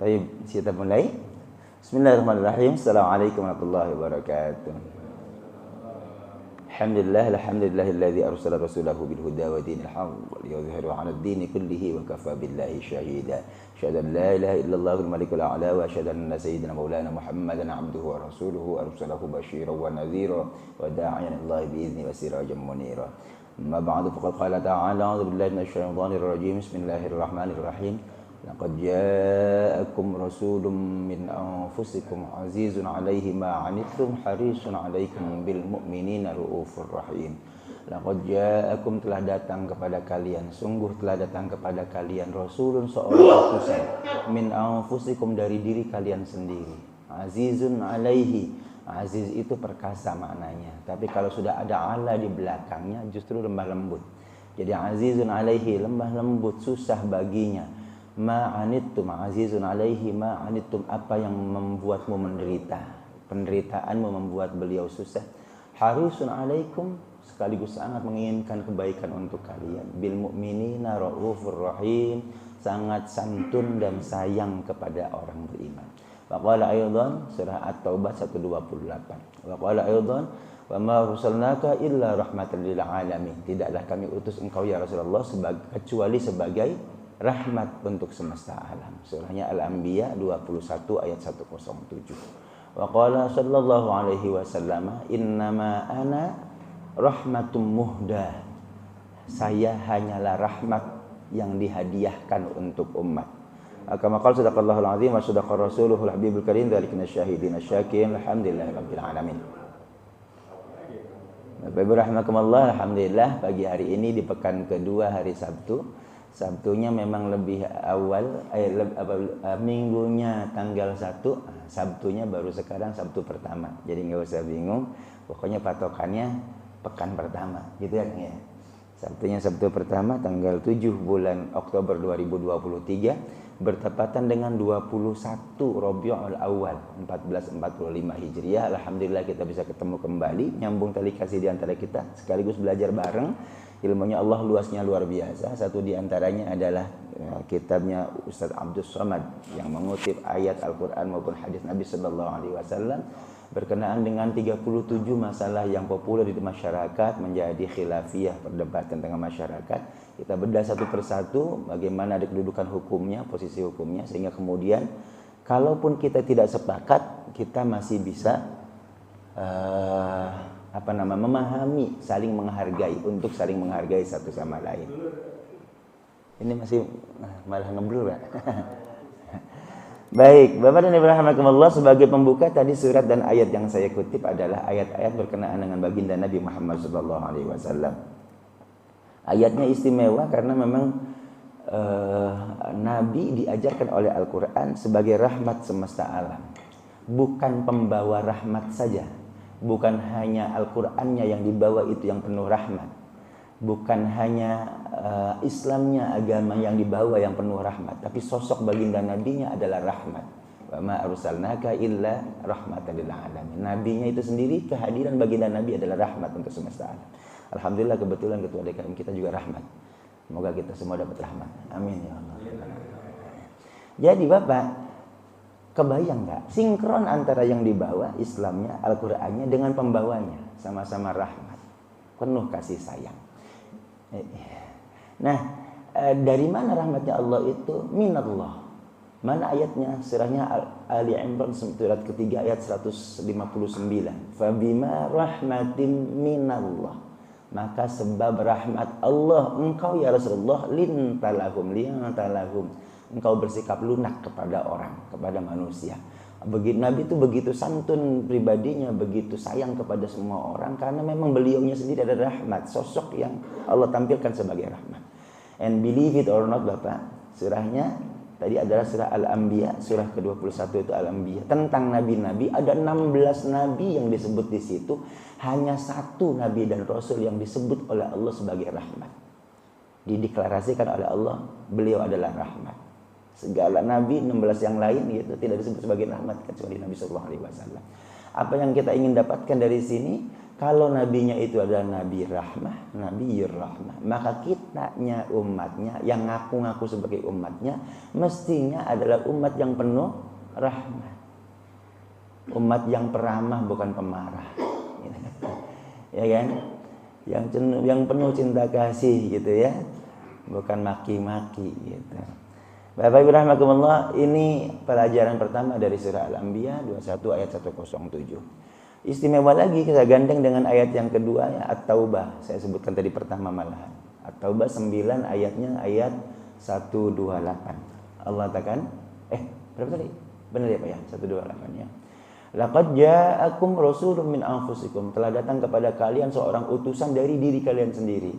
Baik, kita mulai. Bismillahirrahmanirrahim. Assalamualaikum warahmatullahi wabarakatuh. Alhamdulillahilladzi arsala rasulahu bil huda wa dinil haqq liyudhhirahu 'ala ad-dini kullihi wa kafa billahi shahida. Asyhadu an la ilaha illallahul malikul a'la wa asyhadu anna sayyidina maulana Muhammadan 'abduhu wa rasuluhu arsalahu basyiran wa nadhira wa da'iyan ilallahi bi idzni wa sirajan munira. Amma ba'du faqad qala ta'ala a'udzu billahi minasy syaithanir rajim. Bismillahirrahmanirrahim. Laqad ja'akum rasulun min anfusikum azizun 'alaihi ma 'anittum harisun 'alaikum bil mu'minina raufur rahim. Laqad ja'akum, telah datang kepada kalian, sungguh telah datang kepada kalian rasulun, seorang utusan, min anfusikum, dari diri kalian sendiri. Azizun 'alaihi, aziz itu perkasa maknanya, tapi kalau sudah ada ala di belakangnya justru lemah lembut. Jadi azizun 'alaihi, lemah lembut, susah baginya. Ma'anittum, azizun 'alaihi ma'anittum, apa yang membuatmu menderita, penderitaanmu membuat beliau susah. Harisun 'alaikum, sekaligus sangat menginginkan kebaikan untuk kalian. Bil mu'minina raufur rahim, sangat santun dan sayang kepada orang beriman. Wa qala aidan, surah At-Taubah 128. Wa qala aidan, wa ma arsalnaka illa rahmatan lil alamin, tidaklah kami utus engkau ya Rasulullah kecuali sebagai rahmat untuk semesta alam. Surahnya Al-Anbiya 21 ayat 107. Wa qala sallallahu alaihi wasallam, innama ana rahmatum muhdah, saya hanyalah rahmat yang dihadiahkan untuk umat. Kama qala sadaqallahul azim wa sadaqa rasuluhul habibul karim, dzalika syahidin syakirin alhamdulillahirabbil alamin. Bapak Ibu rahimakumullah, alhamdulillah pagi hari ini di pekan kedua hari Sabtu. Sabtunya memang lebih awal, minggunya tanggal 1, Sabtunya baru sekarang Sabtu pertama. Jadi nggak usah bingung, pokoknya patokannya pekan pertama, gitu ya. Sabtunya Sabtu pertama tanggal 7 bulan Oktober 2023 bertepatan dengan 21 Rabiul Awal 1445 Hijriah. Alhamdulillah kita bisa ketemu kembali, nyambung tali kasih di antara kita, sekaligus belajar bareng. Ilmunya Allah luasnya luar biasa. Satu di antaranya adalah kitabnya Ustaz Abdul Somad yang mengutip ayat Al-Quran maupun hadis Nabi Sallallahu Alaihi Wasallam berkenaan dengan 37 masalah yang populer di masyarakat menjadi khilafiyah, perdebatan tengah masyarakat. Kita bedah satu persatu bagaimana ada kedudukan hukumnya, posisi hukumnya, sehingga kemudian kalaupun kita tidak sepakat, kita masih bisa memahami, saling menghargai, untuk saling menghargai satu sama lain. Ini masih malah ngeblur, Pak. Baik, Bapak dan Ibu rahimakumullah, sebagai pembuka tadi surat dan ayat yang saya kutip adalah ayat-ayat berkenaan dengan baginda Nabi Muhammad SAW. Ayatnya istimewa karena memang Nabi diajarkan oleh Al-Quran sebagai rahmat semesta alam, bukan pembawa rahmat saja. Bukan hanya Al-Qur'annya yang dibawa itu yang penuh rahmat. Bukan hanya Islamnya, agama yang dibawa yang penuh rahmat, tapi sosok baginda nabinya adalah rahmat. Wa ma arsalnaka illa rahmatan lil alamin. Nabinya itu sendiri, kehadiran baginda nabi adalah rahmat untuk semesta alam. Alhamdulillah kebetulan ketua DKM kita juga rahmat. Semoga kita semua dapat rahmat. Amin ya Allah. Jadi Bapak, kebayang nggak sinkron antara yang dibawa Islamnya, Al-Qur'annya dengan pembawanya, sama-sama rahmat, penuh kasih sayang. Nah, dari mana rahmatnya Allah itu? Minallah. Mana ayatnya? Surahnya Ali Imran surat ketiga ayat 159. Fabima rahmatin minallah, maka sebab rahmat Allah engkau ya Rasulullah lintalahum, engkau bersikap lunak kepada orang, kepada manusia. Nabi itu begitu santun pribadinya, begitu sayang kepada semua orang, karena memang beliaunya sendiri adalah rahmat, sosok yang Allah tampilkan sebagai rahmat. And believe it or not Bapak, surahnya tadi adalah surah Al-Anbiya, surah ke-21 itu Al-Anbiya. Tentang nabi-nabi, ada 16 nabi yang disebut di situ, hanya satu nabi dan rasul yang disebut oleh Allah sebagai rahmat. Dideklarasikan oleh Allah, beliau adalah rahmat. Segala nabi 16 yang lain itu tidak disebut sebagai rahmat kecuali Nabi sallallahu alaihi wasallam. Apa yang kita ingin dapatkan dari sini? Kalau nabinya itu adalah nabi rahmah, nabiyur rahmah, maka kitanya umatnya yang ngaku-ngaku sebagai umatnya mestinya adalah umat yang penuh rahmah. Umat yang peramah bukan pemarah. Ya kan? Yang penuh cinta kasih gitu ya. Bukan maki-maki gitu. Bapak Ibu rahimakumullah, ini pelajaran pertama dari surah Al-Anbiya 21 ayat 107. Istimewa lagi kita gandeng dengan ayat yang kedua ya, At-Taubah. Saya sebutkan tadi pertama malahan. At-Taubah 9 ayatnya ayat 128. Allah katakan, berapa tadi? Benar ya Pak ya? 128 ya. Laqad ja'akum rasulun min anfusikum. Telah datang kepada kalian seorang utusan dari diri kalian sendiri.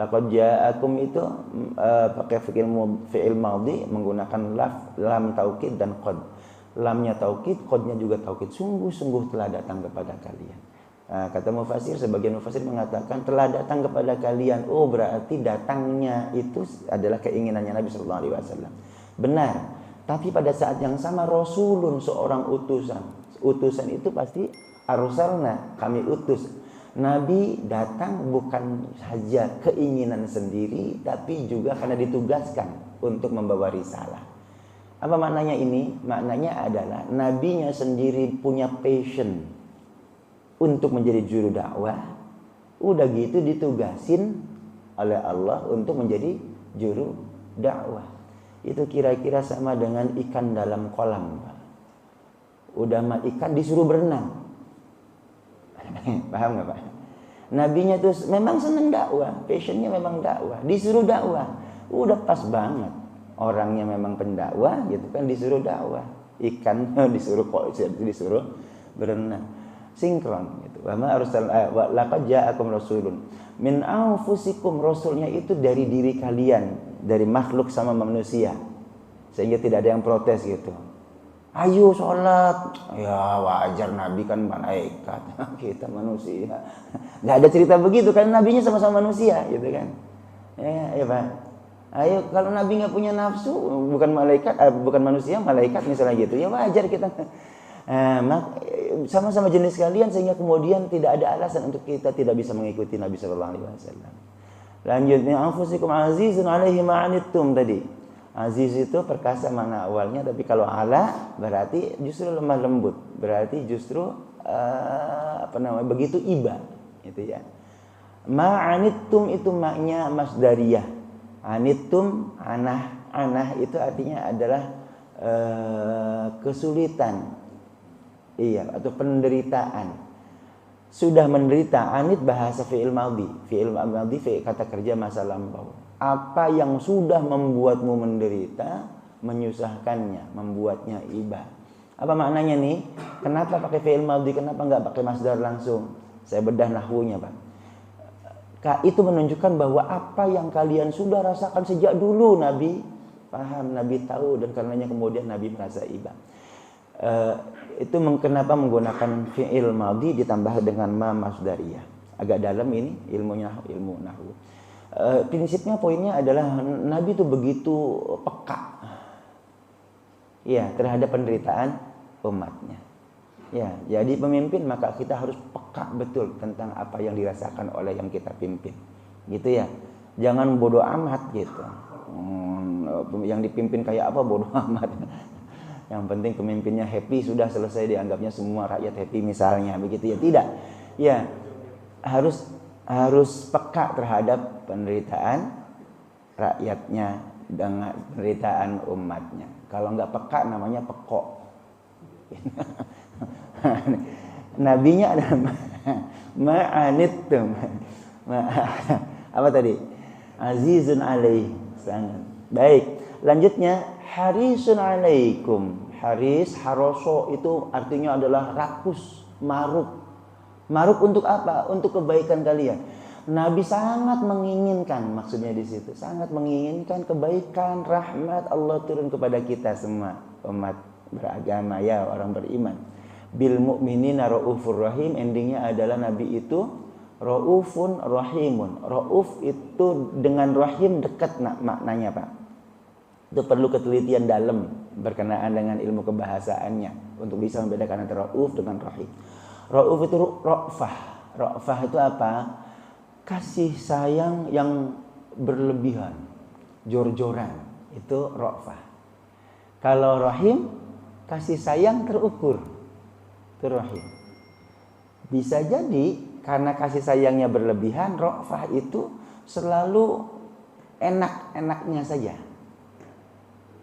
Laqad ja'akum itu pakai fi'il madhi menggunakan lam taukid dan qad. Lamnya taukid, qadnya juga taukid. Sungguh-sungguh telah datang kepada kalian. Nah, kata mufasir, sebagian mufasir mengatakan telah datang kepada kalian. Oh, berarti datangnya itu adalah keinginannya Nabi sallallahu alaihi wasallam. Benar. Tapi pada saat yang sama rasulun, seorang utusan. Utusan itu pasti arsalna, kami utus. Nabi datang bukan saja keinginan sendiri, tapi juga karena ditugaskan untuk membawa risalah. Apa maknanya ini? Maknanya adalah nabinya sendiri punya passion untuk menjadi juru dakwah. Udah gitu ditugasin oleh Allah untuk menjadi juru dakwah. Itu kira-kira sama dengan ikan dalam kolam. Udah mah ikan disuruh berenang. Paham nggak Pak? Nabinya tuh memang seneng dakwah, passionnya memang dakwah, disuruh dakwah. Udah pas banget. Orangnya memang pendakwah gitu kan, disuruh dakwah. Ikan disuruh berenang. Sinkron gitu. Wa ma arsalna laqad ja'akum rasulun min anfusikum. Rasulnya itu dari diri kalian, dari makhluk sama manusia. Sehingga tidak ada yang protes gitu. Ayo sholat. Ya wajar, Nabi kan malaikat. Kita manusia. Gak ada cerita begitu kan, nabinya sama-sama manusia gitu kan. Ya Pak. Ayo, kalau Nabi nggak punya nafsu, bukan malaikat, bukan manusia, malaikat misalnya gitu, ya wajar kita. Sama-sama jenis kalian, sehingga kemudian tidak ada alasan untuk kita tidak bisa mengikuti Nabi Sallallahu Alaihi Wasallam. Lanjutnya, anfusikum azizun alaihi ma'anittum tadi. Aziz itu perkasa mana awalnya, tapi kalau ala berarti justru lemah lembut, berarti justru begitu iba, gitu ya. Ma'anittum itu maknya masdariyah. Anittum, anah itu artinya adalah kesulitan, iya, atau penderitaan. Sudah menderita. Anit bahasa fi'il madhi, kata kerja masa lampau. Apa yang sudah membuatmu menderita, menyusahkannya, membuatnya iba. Apa maknanya nih? Kenapa pakai fi'il madhi? Kenapa nggak pakai masdar langsung? Saya bedah nahwunya Pak. Itu menunjukkan bahwa apa yang kalian sudah rasakan sejak dulu Nabi paham, Nabi tahu, dan karenanya kemudian Nabi merasa iba. Itu kenapa menggunakan fi'il madhi ditambah dengan ma masdariyah. Agak dalam ini ilmu nahwu. Prinsipnya, poinnya adalah Nabi itu begitu peka ya terhadap penderitaan umatnya. Ya, jadi pemimpin maka kita harus peka betul tentang apa yang dirasakan oleh yang kita pimpin. Gitu ya. Jangan bodoh amat gitu. Yang dipimpin kayak apa bodoh amat. Yang penting pemimpinnya happy, sudah selesai, dianggapnya semua rakyat happy misalnya, begitu ya. Tidak. Ya, harus peka terhadap penderitaan rakyatnya dengan penderitaan umatnya. Kalau enggak peka namanya pekok. Nabinya ada ma'anittum. Apa tadi? Azizun alaih, sangat baik. Lanjutnya harisun alaikum. Haris, haroso itu artinya adalah rakus, maruk. Maruk untuk apa? Untuk kebaikan kalian. Nabi sangat menginginkan, maksudnya di situ, sangat menginginkan kebaikan, rahmat Allah turun kepada kita semua umat beragama ya, orang beriman. Bil mu'minina raufur rahim, endingnya adalah Nabi itu raufun rahimun. Rauf itu dengan rahim dekat maknanya Pak. Itu perlu ketelitian dalam berkenaan dengan ilmu kebahasaannya untuk bisa membedakan antara rauf dengan rahim. Rauf itu ra'fah. Ra'fah itu apa? Kasih sayang yang berlebihan, jor-joran, itu ra'fah. Kalau rahim, kasih sayang terukur, itu rahim. Bisa jadi karena kasih sayangnya berlebihan, ra'fah itu selalu enak-enaknya saja.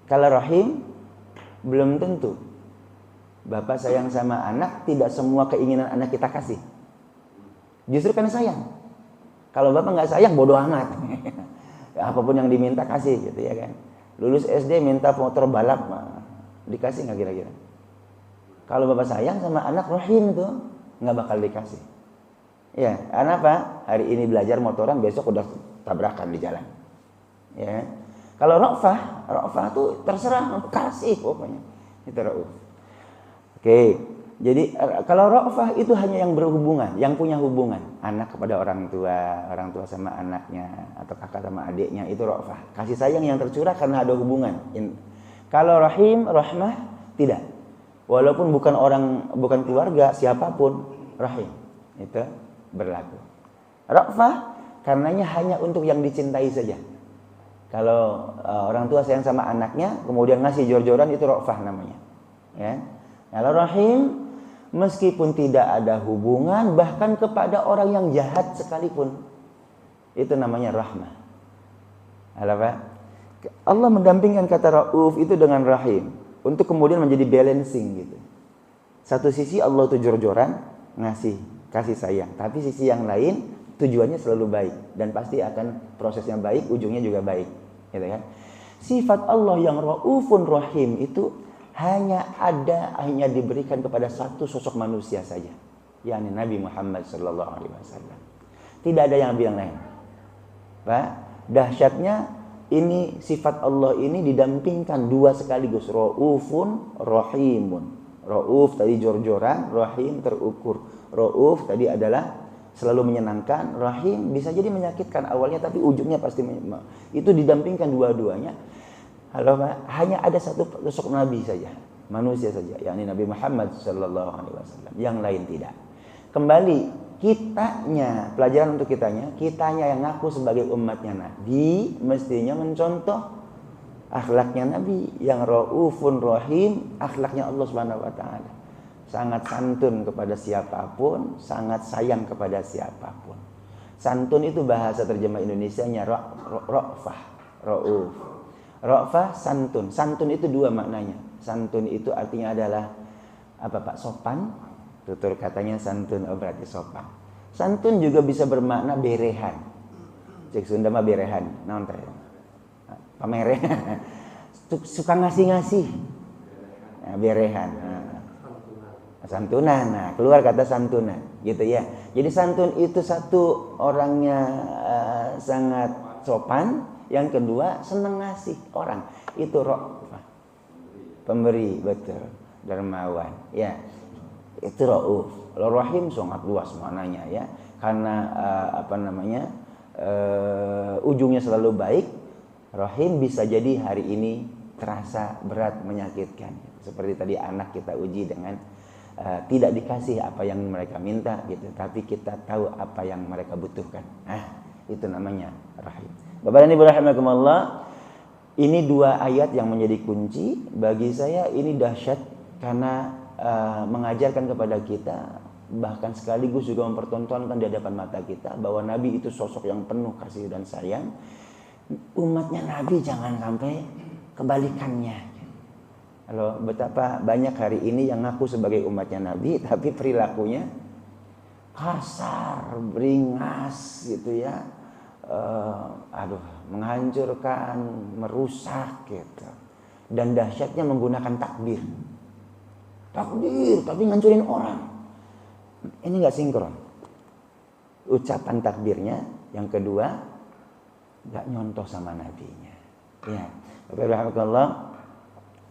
Kalau rahim, belum tentu. Bapak sayang sama anak, tidak semua keinginan anak kita kasih. Justru karena sayang. Kalau bapak nggak sayang, bodoh amat. Apapun yang diminta kasih, gitu ya kan. Lulus SD minta motor balap, dikasih nggak kira-kira? Kalau bapak sayang sama anak, rahim itu nggak bakal dikasih. Ya, karena apa? Hari ini belajar motoran, besok udah tabrakan di jalan. Ya. Kalau ra'fah tuh terserah, kasih pokoknya. Itu ra'uf. Oke. Jadi kalau ra'fah itu hanya yang berhubungan, yang punya hubungan, anak kepada orang tua sama anaknya, atau kakak sama adiknya, itu ra'fah. Kasih sayang yang tercurah karena ada hubungan. Kalau rahim, rahmah tidak. Walaupun bukan keluarga, siapapun rahim itu berlaku. Ra'fah karenanya hanya untuk yang dicintai saja. Kalau orang tua sayang sama anaknya, kemudian ngasih jor-joran, itu ra'fah namanya. Ya. Kalau rahim, meskipun tidak ada hubungan, bahkan kepada orang yang jahat sekalipun, itu namanya rahmah. Allah mendampingkan kata ra'uf itu dengan rahim untuk kemudian menjadi balancing gitu. Satu sisi Allah itu jor-joran, kasih sayang, tapi sisi yang lain tujuannya selalu baik dan pasti akan prosesnya baik, ujungnya juga baik, gitu kan? Sifat Allah yang ra'ufun rahim itu hanya diberikan kepada satu sosok manusia saja, yakni Nabi Muhammad sallallahu alaihi wasallam. Tidak ada yang bilang lain. Pak, dahsyatnya ini sifat Allah ini didampingkan dua sekaligus, ra'ufun rahimun. Ra'uf tadi jor-joran, rahim terukur. Ra'uf tadi adalah selalu menyenangkan, rahim bisa jadi menyakitkan awalnya tapi ujungnya pasti itu didampingkan dua-duanya. Hanya ada satu sosok Nabi saja, manusia saja, yakni Nabi Muhammad sallallahu alaihi wasallam. Yang lain tidak. Kembali pelajaran untuk kitanya yang ngaku sebagai umatnya Nabi, mestinya mencontoh akhlaknya Nabi yang raufun rahim, akhlaknya Allah Subhanahu wa taala. Sangat santun kepada siapapun, sangat sayang kepada siapapun. Santun itu bahasa terjemah Indonesianya ra'fah, rauf. Ra'fah santun. Santun itu dua maknanya. Santun itu artinya adalah apa Pak? Sopan. Tutur katanya santun berarti sopan. Santun juga bisa bermakna berehan. Cek Sunda mah berehan. Naon teh? Pamere. Suka ngasih-ngasih. Nah, berehan. Santunan. Nah, keluar kata santunan, gitu ya. Jadi santun itu satu orangnya sangat sopan. Yang kedua, senang ngasih orang. Itu ra'fah. Pemberi, betul. Dermawan. Ya. Itu ra'uf. Rahim sangat luas maknanya ya. Karena ujungnya selalu baik. Rahim bisa jadi hari ini terasa berat, menyakitkan. Seperti tadi anak kita uji dengan tidak dikasih apa yang mereka minta gitu, tapi kita tahu apa yang mereka butuhkan. Itu namanya rahim. Bapak dan Ibu rahimakumullah, ini dua ayat yang menjadi kunci bagi saya. Ini dahsyat karena mengajarkan kepada kita, bahkan sekaligus juga mempertontonkan di hadapan mata kita bahwa Nabi itu sosok yang penuh kasih dan sayang. Umatnya Nabi jangan sampai kebalikannya. Kalau betapa banyak hari ini yang ngaku sebagai umatnya Nabi tapi perilakunya kasar, beringas gitu ya. Menghancurkan, merusak gitu. Dan dahsyatnya menggunakan takbir tapi ngancurin orang. Ini nggak sinkron. Ucapan takbirnya, yang kedua nggak nyontoh sama nabinya. Ya, Bapak rahmatullah,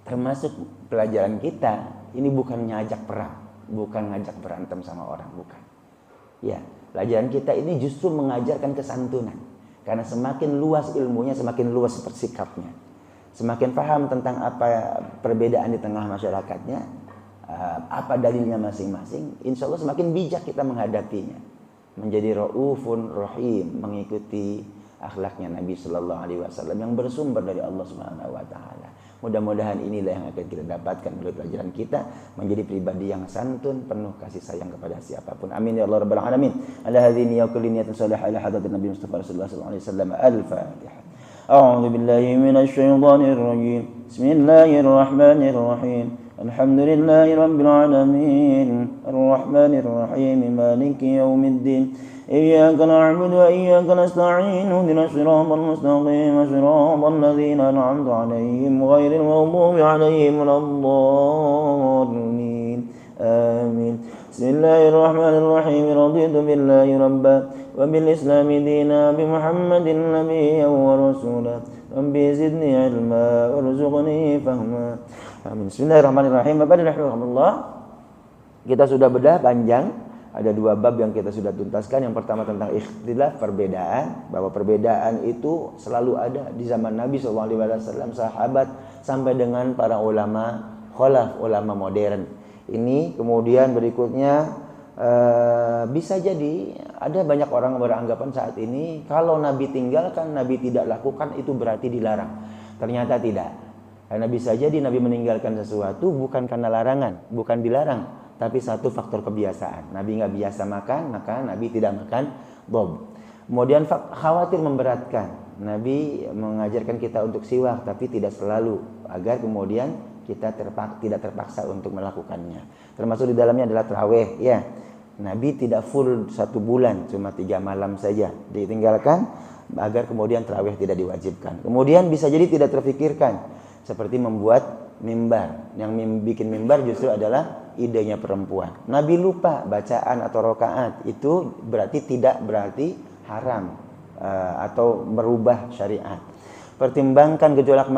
termasuk pelajaran kita ini bukan ngajak perang, bukan ngajak berantem sama orang, bukan. Ya, pelajaran kita ini justru mengajarkan kesantunan. Karena semakin luas ilmunya, semakin luas bersikapnya. Semakin paham tentang apa perbedaan di tengah masyarakatnya, apa dalilnya masing-masing, insya Allah semakin bijak kita menghadapinya. menjadi raufun rahim, mengikuti akhlaknya Nabi Sallallahu Alaihi Wasallam yang bersumber dari Allah Subhanahu Wa Taala. Mudah-mudahan inilah yang akan kita dapatkan melalui pelajaran kita, menjadi pribadi yang santun, penuh kasih sayang kepada siapapun. Amin ya Allah rabbal alamin. Ala hadhihi ya kulli niyatin salihah ila hadratin Nabi Mustafa sallallahu alaihi wasallam. Al-Fatihah. A'udzu billahi minasy syaithanir rajim. Bismillahirrahmanirrahim. Alhamdulillahi rabbil alamin. Arrahmanir rahim. Maliki yaumiddin. إياك نعبد وإياك نستعين اهدنا الصراط المستقيم صراط الذين أنعمت عليهم غير المغضوب عليهم ولا الضالين آمين بسم الله الرحمن الرحيم رضيت بالله ربا وبالإسلام دينا بمحمد نبيا ورسولا ربي زدني علما وارزقني فهما آمين. Bismillahirrahmanirrahim. Bapak dan Alhamdulillah, kita sudah bedah panjang. Ada 2 bab yang kita sudah tuntaskan. Yang pertama tentang ikhtilaf, perbedaan, bahwa perbedaan itu selalu ada di zaman Nabi SAW, sahabat, sampai dengan para ulama khalaf, ulama modern. Ini kemudian berikutnya bisa jadi ada banyak orang beranggapan saat ini kalau Nabi tinggalkan, Nabi tidak lakukan, itu berarti dilarang. Ternyata tidak. Karena bisa jadi Nabi meninggalkan sesuatu bukan karena larangan, bukan dilarang, tapi satu faktor kebiasaan. Nabi nggak biasa makan, maka Nabi tidak makan bob. Kemudian khawatir memberatkan. Nabi mengajarkan kita untuk siwak, tapi tidak selalu, agar kemudian kita tidak terpaksa untuk melakukannya. Termasuk di dalamnya adalah tarawih. Ya, Nabi tidak full 1 bulan, cuma 3 malam saja ditinggalkan, agar kemudian tarawih tidak diwajibkan. Kemudian bisa jadi tidak terfikirkan, seperti membuat mimbar. Yang bikin mimbar justru adalah idenya perempuan. Nabi lupa bacaan atau rakaat, itu tidak berarti haram atau merubah syariat. Pertimbangkan gejolak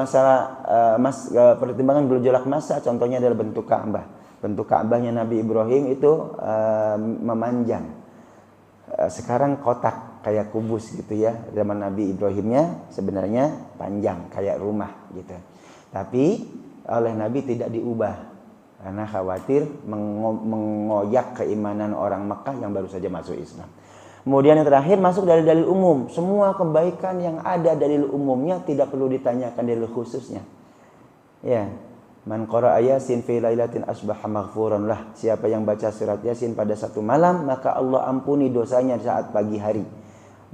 pertimbangan gejolak masa, contohnya adalah bentuk Ka'bah. Bentuk Ka'bahnya Nabi Ibrahim itu memanjang. Sekarang kotak kayak kubus gitu ya. Zaman Nabi Ibrahimnya sebenarnya panjang kayak rumah gitu. Tapi oleh Nabi tidak diubah karena khawatir mengoyak keimanan orang Mekah yang baru saja masuk Islam. Kemudian yang terakhir masuk dari dalil umum. Semua kebaikan yang ada dalil umumnya, tidak perlu ditanyakan dalil khususnya. Ya, man qara'a Yasin fi lailatin asbaha maghfuran lah. Siapa yang baca surat Yasin pada 1 malam, maka Allah ampuni dosanya saat pagi hari.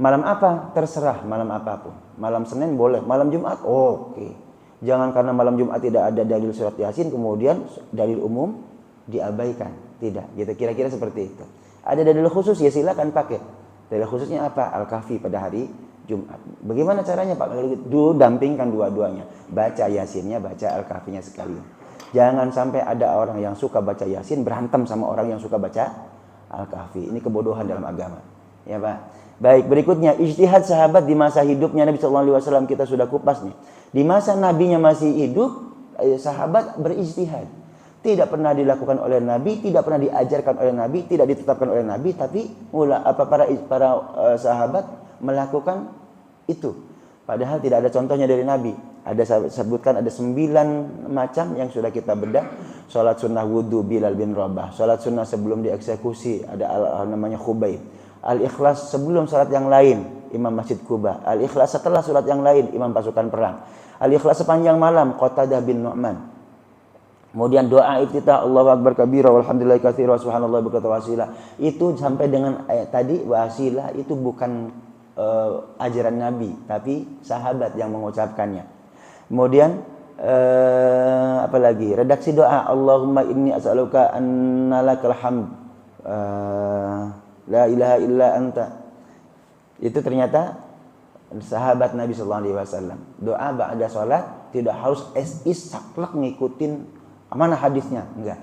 Malam apa? Terserah, malam apapun. Malam Senin boleh, malam Jumat oke. Jangan karena malam Jumat tidak ada dalil surat Yasin kemudian dalil umum diabaikan. Tidak, gitu. Kira-kira seperti itu. Ada dalil khusus ya silakan pakai. Dalil khususnya apa? Al-Kahfi pada hari Jumat. Bagaimana caranya Pak? Dampingkan dua-duanya. Baca Yasinnya, baca Al-Kahfinya sekalian. Jangan sampai ada orang yang suka baca Yasin berantem sama orang yang suka baca Al-Kahfi. Ini kebodohan dalam agama. Ya Pak. Baik, berikutnya ijtihad sahabat di masa hidupnya Nabi SAW, kita sudah kupas nih. Di masa nabinya masih hidup, sahabat berijtihad. Tidak pernah dilakukan oleh Nabi, tidak pernah diajarkan oleh Nabi, tidak ditetapkan oleh Nabi, tapi para sahabat melakukan itu. Padahal tidak ada contohnya dari Nabi. Ada sebutkan ada 9 macam yang sudah kita bedah. Salat sunnah wudu Bilal bin Rabah, salat sunnah sebelum dieksekusi ada namanya Khubayb. Al-Ikhlas sebelum salat yang lain, Imam Masjid Kuba. Al-Ikhlas setelah salat yang lain, Imam pasukan perang. Al-Ikhlas sepanjang malam, Qatadah bin Nu'man. Kemudian doa iftitah, Allahu Akbar kabira walhamdulillahi katsira subhanallahi bukratan wa asila. Itu sampai dengan ayat tadi wasilah itu bukan ajaran Nabi, tapi sahabat yang mengucapkannya. Kemudian apalagi redaksi doa, Allahumma inni as'aluka annalakal hamd. La ilaha illa anta. Itu ternyata sahabat Nabi sallallahu alaihi wasallam. Doa ba'da salat tidak harus saklek ngikutin mana hadisnya, enggak.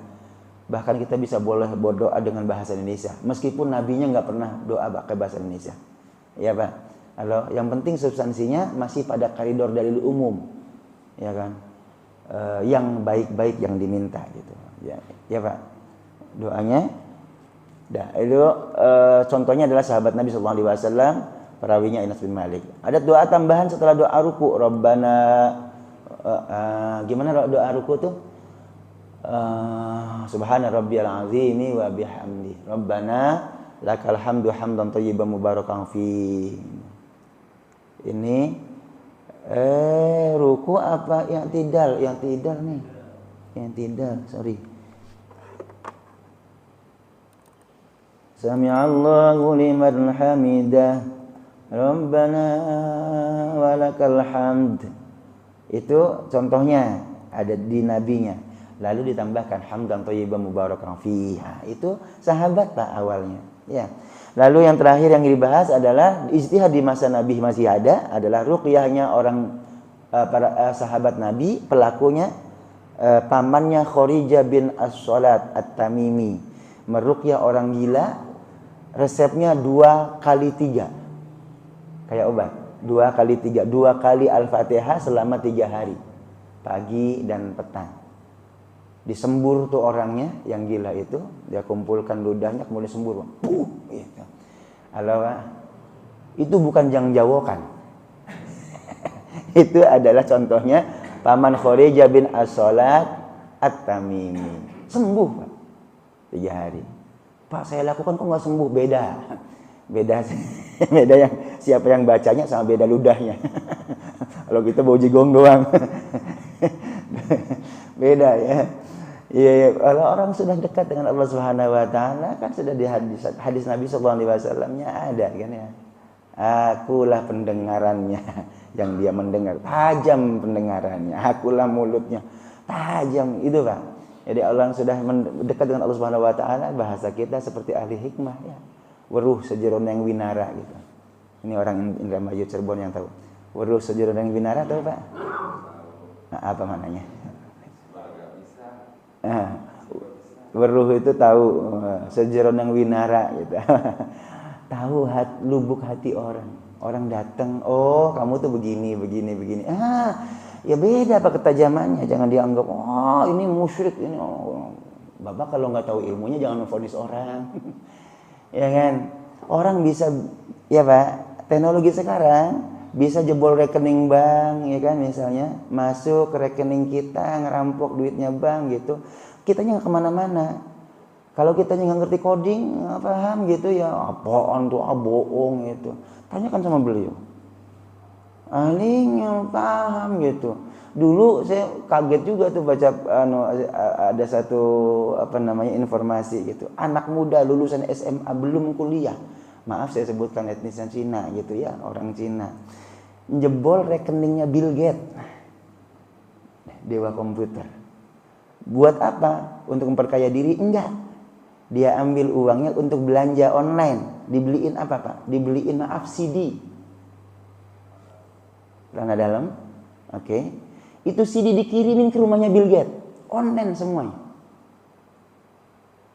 Bahkan kita bisa boleh berdoa dengan bahasa Indonesia meskipun nabinya enggak pernah doa pakai bahasa Indonesia. Ya, Pak. Kalau yang penting substansinya masih pada koridor dalil umum. Ya kan? Yang baik-baik yang diminta gitu. Ya, Pak. Doanya itu contohnya adalah sahabat Nabi sallallahu alaihi wasallam, perawinya Anas bin Malik. Ada doa tambahan setelah doa ruku, Rabbana gimana doa ruku tuh? Subhana rabbiyal azimi wa bihamdi. Rabbana Lakal hamdu hamdan thayyiban mubarakan fi. Ini ruku apa yang tidal? Yang tidal nih. Yang tidal, sorry. Sami'allahu liman hamidah. Rabbana walakal hamd. Itu contohnya ada di nabinya. Lalu ditambahkan hamdan thayyiban mubarakan fi. Itu sahabat Pak awalnya. Ya. Lalu yang terakhir yang dibahas adalah ijtihad di masa Nabi masih ada adalah ruqyahnya orang para sahabat Nabi, pelakunya pamannya Kharijah bin As-Salat At-Tamimi, meruqyah orang gila, resepnya 2 kali 3. Kayak obat, 2 kali 3, 2 kali Al-Fatihah selama 3 hari, pagi dan petang. Disembur tuh orangnya yang gila itu, dia kumpulkan ludahnya kemudian sembur. Gitu. Itu bukan jangjawokan. Itu adalah contohnya paman Kharijah bin As-Salat At-Tamimi. Sembuh Pak, 3 hari. Pak saya lakukan kok nggak sembuh? Beda yang siapa yang bacanya sama beda ludahnya. Kalau kita bau jigong doang. Beda ya. Iya, kalau orang sudah dekat dengan Allah Subhanahu wa taala kan sudah di hadis Nabi sallallahu alaihi wasallamnya ada kan ya. Akulah pendengarannya yang dia mendengar, tajam pendengarannya. Akulah mulutnya, tajam itu Pak. Jadi Allah sudah dekat dengan Allah Subhanahu wa taala, bahasa kita seperti ahli hikmah ya. Weruh sejeron yang winara gitu. Ini orang Indramayu Cirebon yang tahu. Weruh sejeron yang winara tahu Pak? Nah, apa maknanya? Weruh itu tahu sejeron yang winara gitu. Tahu lubuk hati orang. Orang datang, oh kamu tuh begini. Ya beda Pak ketajamannya. Jangan dianggap, oh ini musyrik ini. Oh. Bapak kalau nggak tahu ilmunya jangan memvonis orang. Ya kan? Orang bisa, ya Pak, teknologi sekarang bisa jebol rekening bank, ya kan, misalnya masuk ke rekening kita, ngerampok duitnya bank gitu. Kitanya nggak kemana-mana. Kalau kitanya nggak ngerti coding, nggak paham gitu ya, apaan tuh, bohong gitu. Tanyakan sama beliau. Ahlinya paham gitu. Dulu saya kaget juga tuh baca ada satu informasi gitu. Anak muda lulusan SMA belum kuliah. Maaf saya sebutkan etnisnya Cina gitu ya, orang Cina. Jebol rekeningnya Bill Gates. Dewa komputer. Buat apa? Untuk memperkaya diri? Enggak. Dia ambil uangnya untuk belanja online. Dibeliin apa Pak? Dibeliin CD. Celana dalam. Oke. Itu CD dikirimin ke rumahnya Bill Gates. Online semuanya.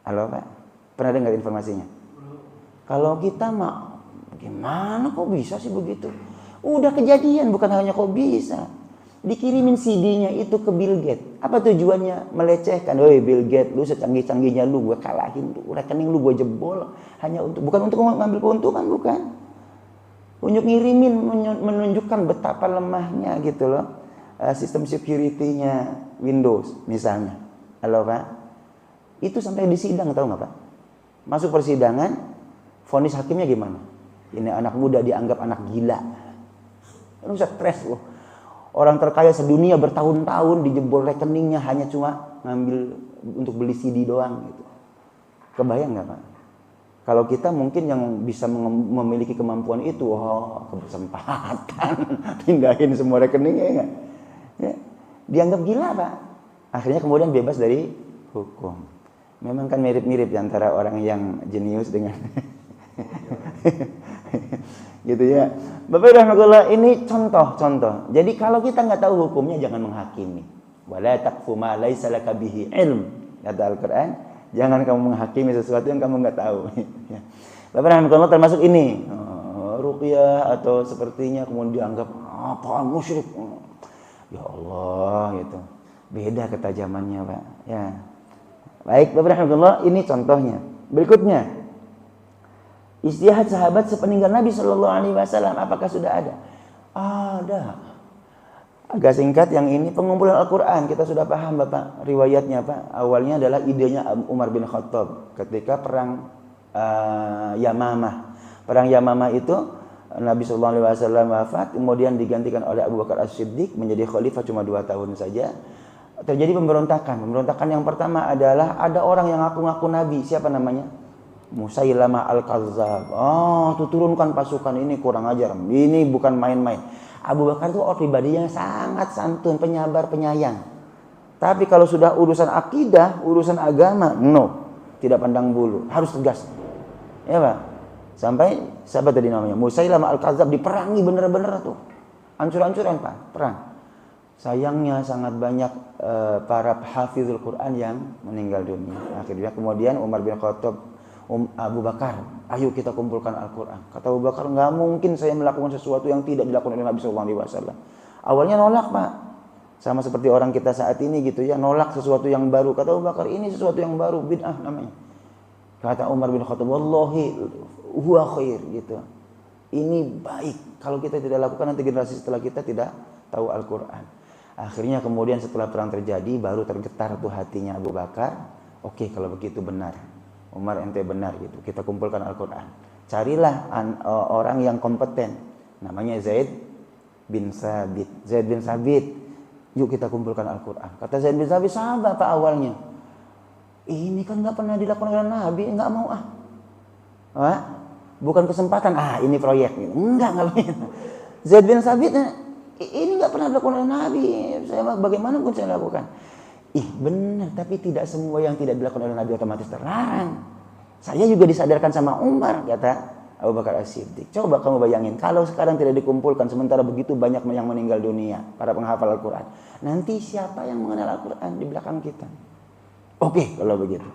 Halo Pak? Pernah dengar informasinya? Kalau kita mah gimana kok bisa sih begitu? Udah kejadian, bukan hanya kok bisa. Dikirimin CD-nya itu ke Bill Gates. Apa tujuannya? Melecehkan. Woi Bill Gates, lu secanggih-canggihnya lu, gue kalahin lu. Rekening lu gue jebol. Bukan untuk mengambil keuntungan, bukan. Untuk ngirimin, menunjukkan betapa lemahnya gitu loh. Sistem security-nya Windows misalnya. Halo Pak? Itu sampai di sidang, tahu nggak Pak? Masuk persidangan, vonis hakimnya gimana? Ini anak muda dianggap anak gila. Lu stres loh. Orang terkaya sedunia bertahun-tahun dijebol rekeningnya hanya cuma ngambil untuk beli CD doang gitu. Kebayang nggak Pak? Kalau kita mungkin yang bisa memiliki kemampuan itu, kesempatan pindahin semua rekeningnya ya, ya. Dianggap gila Pak. Akhirnya kemudian bebas dari hukum. Memang kan mirip-mirip antara orang yang jenius dengan gitu ya. Bapak rahmatullah, ini contoh-contoh. Jadi kalau kita nggak tahu hukumnya jangan menghakimi. Wala taqfu ma laisa laka bihi ilm. Kata Al-Qur'an, jangan kamu menghakimi sesuatu yang kamu nggak tahu. Bapak rahmatullah, termasuk ini. Ruqyah atau sepertinya kemudian dianggap apaan musyrik. Ya Allah gitu. Beda ketajamannya, Pak. Ya. Baik, Bapak rahmatullah, ini contohnya. Berikutnya, ijtihad sahabat sepeninggal Nabi Shallallahu Alaihi Wasallam, apakah sudah ada? Ada. Agak singkat yang ini pengumpulan Al-Quran, kita sudah paham Bapak riwayatnya Pak. Awalnya adalah idenya Umar bin Khattab ketika perang Yamamah. Perang Yamamah itu Nabi SAW wafat, kemudian digantikan oleh Abu Bakar As-Siddiq menjadi khalifah cuma 2 tahun saja. Terjadi pemberontakan. Pemberontakan yang pertama adalah ada orang yang ngaku-ngaku Nabi. Siapa namanya? Musailamah Al-Kazzab. Oh, tuh turunkan pasukan, ini kurang ajar. Ini bukan main-main. Abu Bakar itu orang pribadinya sangat santun, penyabar, penyayang. Tapi kalau sudah urusan akidah, urusan agama, no. Tidak pandang bulu, harus tegas. Ya, Pak. Sampai siapa tadi namanya? Musailamah Al-Kazzab diperangi bener-bener tuh. Ancur-ancuran, Pak, perang. Sayangnya sangat banyak para hafizul Quran yang meninggal dunia. Akhirnya kemudian Umar bin Khattab, Abu Bakar, ayo kita kumpulkan Al-Quran. Kata Abu Bakar, nggak mungkin saya melakukan sesuatu yang tidak dilakukan oleh Nabi SAW. Awalnya nolak, Pak. Sama seperti orang kita saat ini gitu ya, nolak sesuatu yang baru. Kata Abu Bakar, ini sesuatu yang baru, bid'ah namanya. Kata Umar bin Khattab, wallahi huwa khair gitu. Ini baik. Kalau kita tidak lakukan, nanti generasi setelah kita tidak tahu Al-Quran. Akhirnya kemudian setelah perang terjadi, baru tergetar tuh hatinya Abu Bakar. Oke, kalau begitu benar. Umar, ente benar gitu. Kita kumpulkan Al-Quran. Carilah orang yang kompeten. Namanya Zaid bin Sabit. Zaid bin Sabit. Yuk kita kumpulkan Al-Quran. Kata Zaid bin Sabit, sahabat Pak awalnya. Ini kan nggak pernah dilakukan oleh Nabi, nggak mau bukan kesempatan. Ini proyek. Enggak begitu. Zaid bin Sabit, ini nggak pernah dilakukan oleh Nabi. Saya bagaimana pun saya lakukan. Benar, tapi tidak semua yang tidak dilakukan oleh Nabi otomatis terlarang. Saya juga disadarkan sama Umar, kata Abu Bakar As-Siddiq. Coba kamu bayangin, kalau sekarang tidak dikumpulkan, sementara begitu banyak yang meninggal dunia, para penghafal Al-Quran. Nanti siapa yang mengenal Al-Quran di belakang kita? Oke, kalau begitu.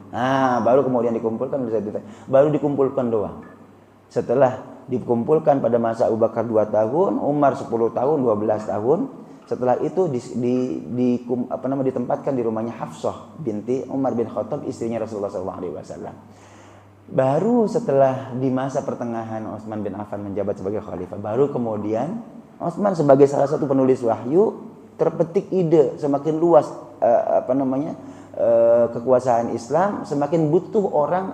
Baru kemudian dikumpulkan, baru dikumpulkan doang. Setelah dikumpulkan pada masa Abu Bakar 2 tahun, Umar 10 tahun, 12 tahun. Setelah itu ditempatkan di rumahnya Hafsah binti Umar bin Khattab, istrinya Rasulullah SAW. Baru setelah di masa pertengahan Utsman bin Affan menjabat sebagai khalifah, baru kemudian Utsman sebagai salah satu penulis wahyu terpetik ide semakin luas kekuasaan Islam, semakin butuh orang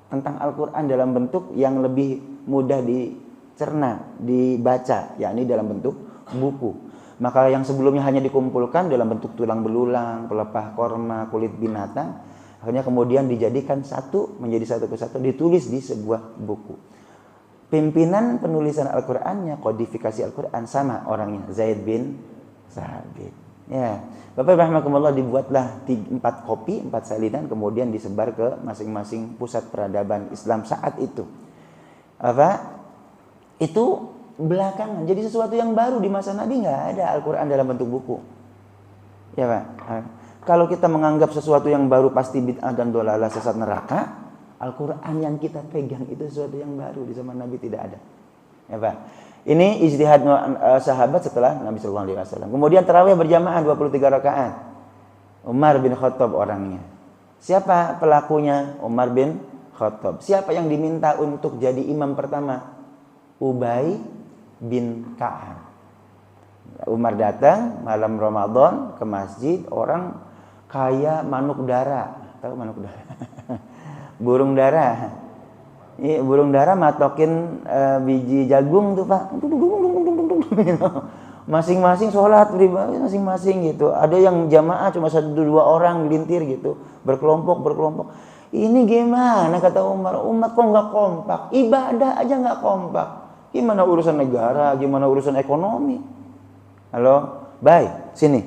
tentang Al-Quran dalam bentuk yang lebih mudah dicerna, dibaca, yakni dalam bentuk buku. Maka yang sebelumnya hanya dikumpulkan dalam bentuk tulang belulang, pelepah korma, kulit binatang, akhirnya kemudian dijadikan menjadi satu kesatuan, ditulis di sebuah buku. Pimpinan penulisan Al-Qur'annya, kodifikasi Al-Qur'an sama orangnya, Zaid bin Sabit. Ya, Bapak rahimakumullah, dibuatlah 4 kopi, 4 salinan, kemudian disebar ke masing-masing pusat peradaban Islam saat itu. Itu belakangan jadi sesuatu yang baru. Di masa Nabi nggak ada Al-Quran dalam bentuk buku, ya Pak. Kalau kita menganggap sesuatu yang baru pasti bid'ah dan dolalah, sesat neraka, Al-Quran yang kita pegang itu sesuatu yang baru. Di zaman Nabi tidak ada, ya Pak. Ini ijtihad sahabat setelah Nabi SAW. Kemudian tarawih berjamaah 23 rakaat. Umar bin Khattab orangnya. Siapa pelakunya? Umar bin Khattab. Siapa yang diminta untuk jadi imam pertama? Ubay bin Ka'ab. Umar datang malam Ramadan ke masjid, orang kaya manuk dara. Tahu manuk dara? Burung dara. Burung dara matokin biji jagung tuh, Pak. Masing-masing sholat pribadi masing-masing gitu. Ada yang jamaah cuma 1-2 orang melintir gitu, berkelompok. Ini gimana, kata Umar? Umat kok nggak kompak? Ibadah aja nggak kompak. Gimana urusan negara, gimana urusan ekonomi? Halo, baik, sini.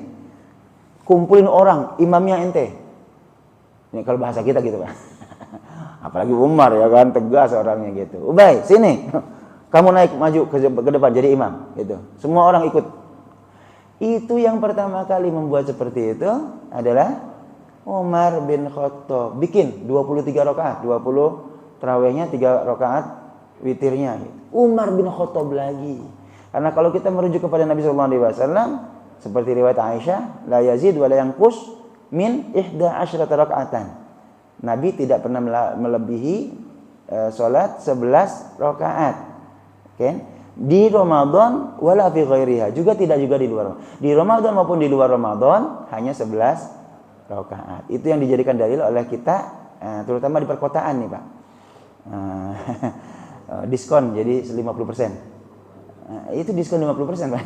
Kumpulin orang, imamnya ente. Ini kalau bahasa kita gitu, Pak. Apalagi Umar ya kan, tegas orangnya gitu. Ubay, sini. Kamu naik maju ke depan jadi imam gitu. Semua orang ikut. Itu yang pertama kali membuat seperti itu adalah Umar bin Khattab. Bikin 23 rakaat, 20 tarawihnya, 3 rakaat witirnya. Umar bin Khattab lagi. Karena kalau kita merujuk kepada Nabi SAW, seperti riwayat Aisyah, la yazid wa la yanqus min 11 rakaatan. Nabi tidak pernah melebihi salat 11 rakaat. Okay? Di Ramadan wala fi ghairiha, juga tidak juga di luar. Di Ramadan maupun di luar Ramadan hanya 11 rakaat. Itu yang dijadikan dalil oleh kita, terutama di perkotaan nih, Pak. Diskon jadi 50%. Itu diskon 50%, Pak.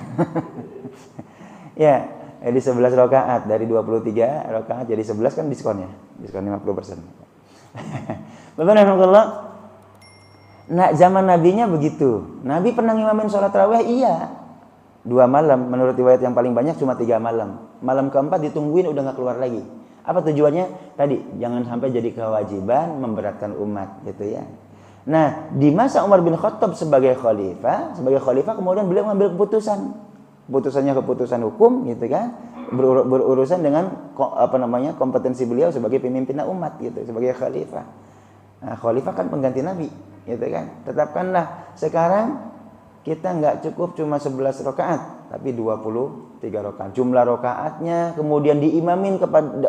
Ya, di 11 rakaat dari 23 rakaat jadi 11 kan diskonnya. Diskon 50%. Bapak alhamdulillah. Nah, zaman nabinya begitu. Nabi pernah ngimamin sholat tarawih, iya. 2 malam, menurut riwayat yang paling banyak cuma 3 malam. Malam keempat ditungguin udah nggak keluar lagi. Apa tujuannya? Tadi, jangan sampai jadi kewajiban memberatkan umat, gitu ya. Nah, di masa Umar bin Khattab sebagai khalifah kemudian beliau mengambil keputusan. Keputusannya keputusan hukum, gitu kan? Berurusan dengan kompetensi beliau sebagai pemimpin umat, gitu, sebagai khalifah. Nah, khalifah kan pengganti Nabi, gitu kan? Tetapkanlah sekarang kita nggak cukup cuma 11 rakaat, tapi 23 rakaat. Jumlah rakaatnya kemudian diimamin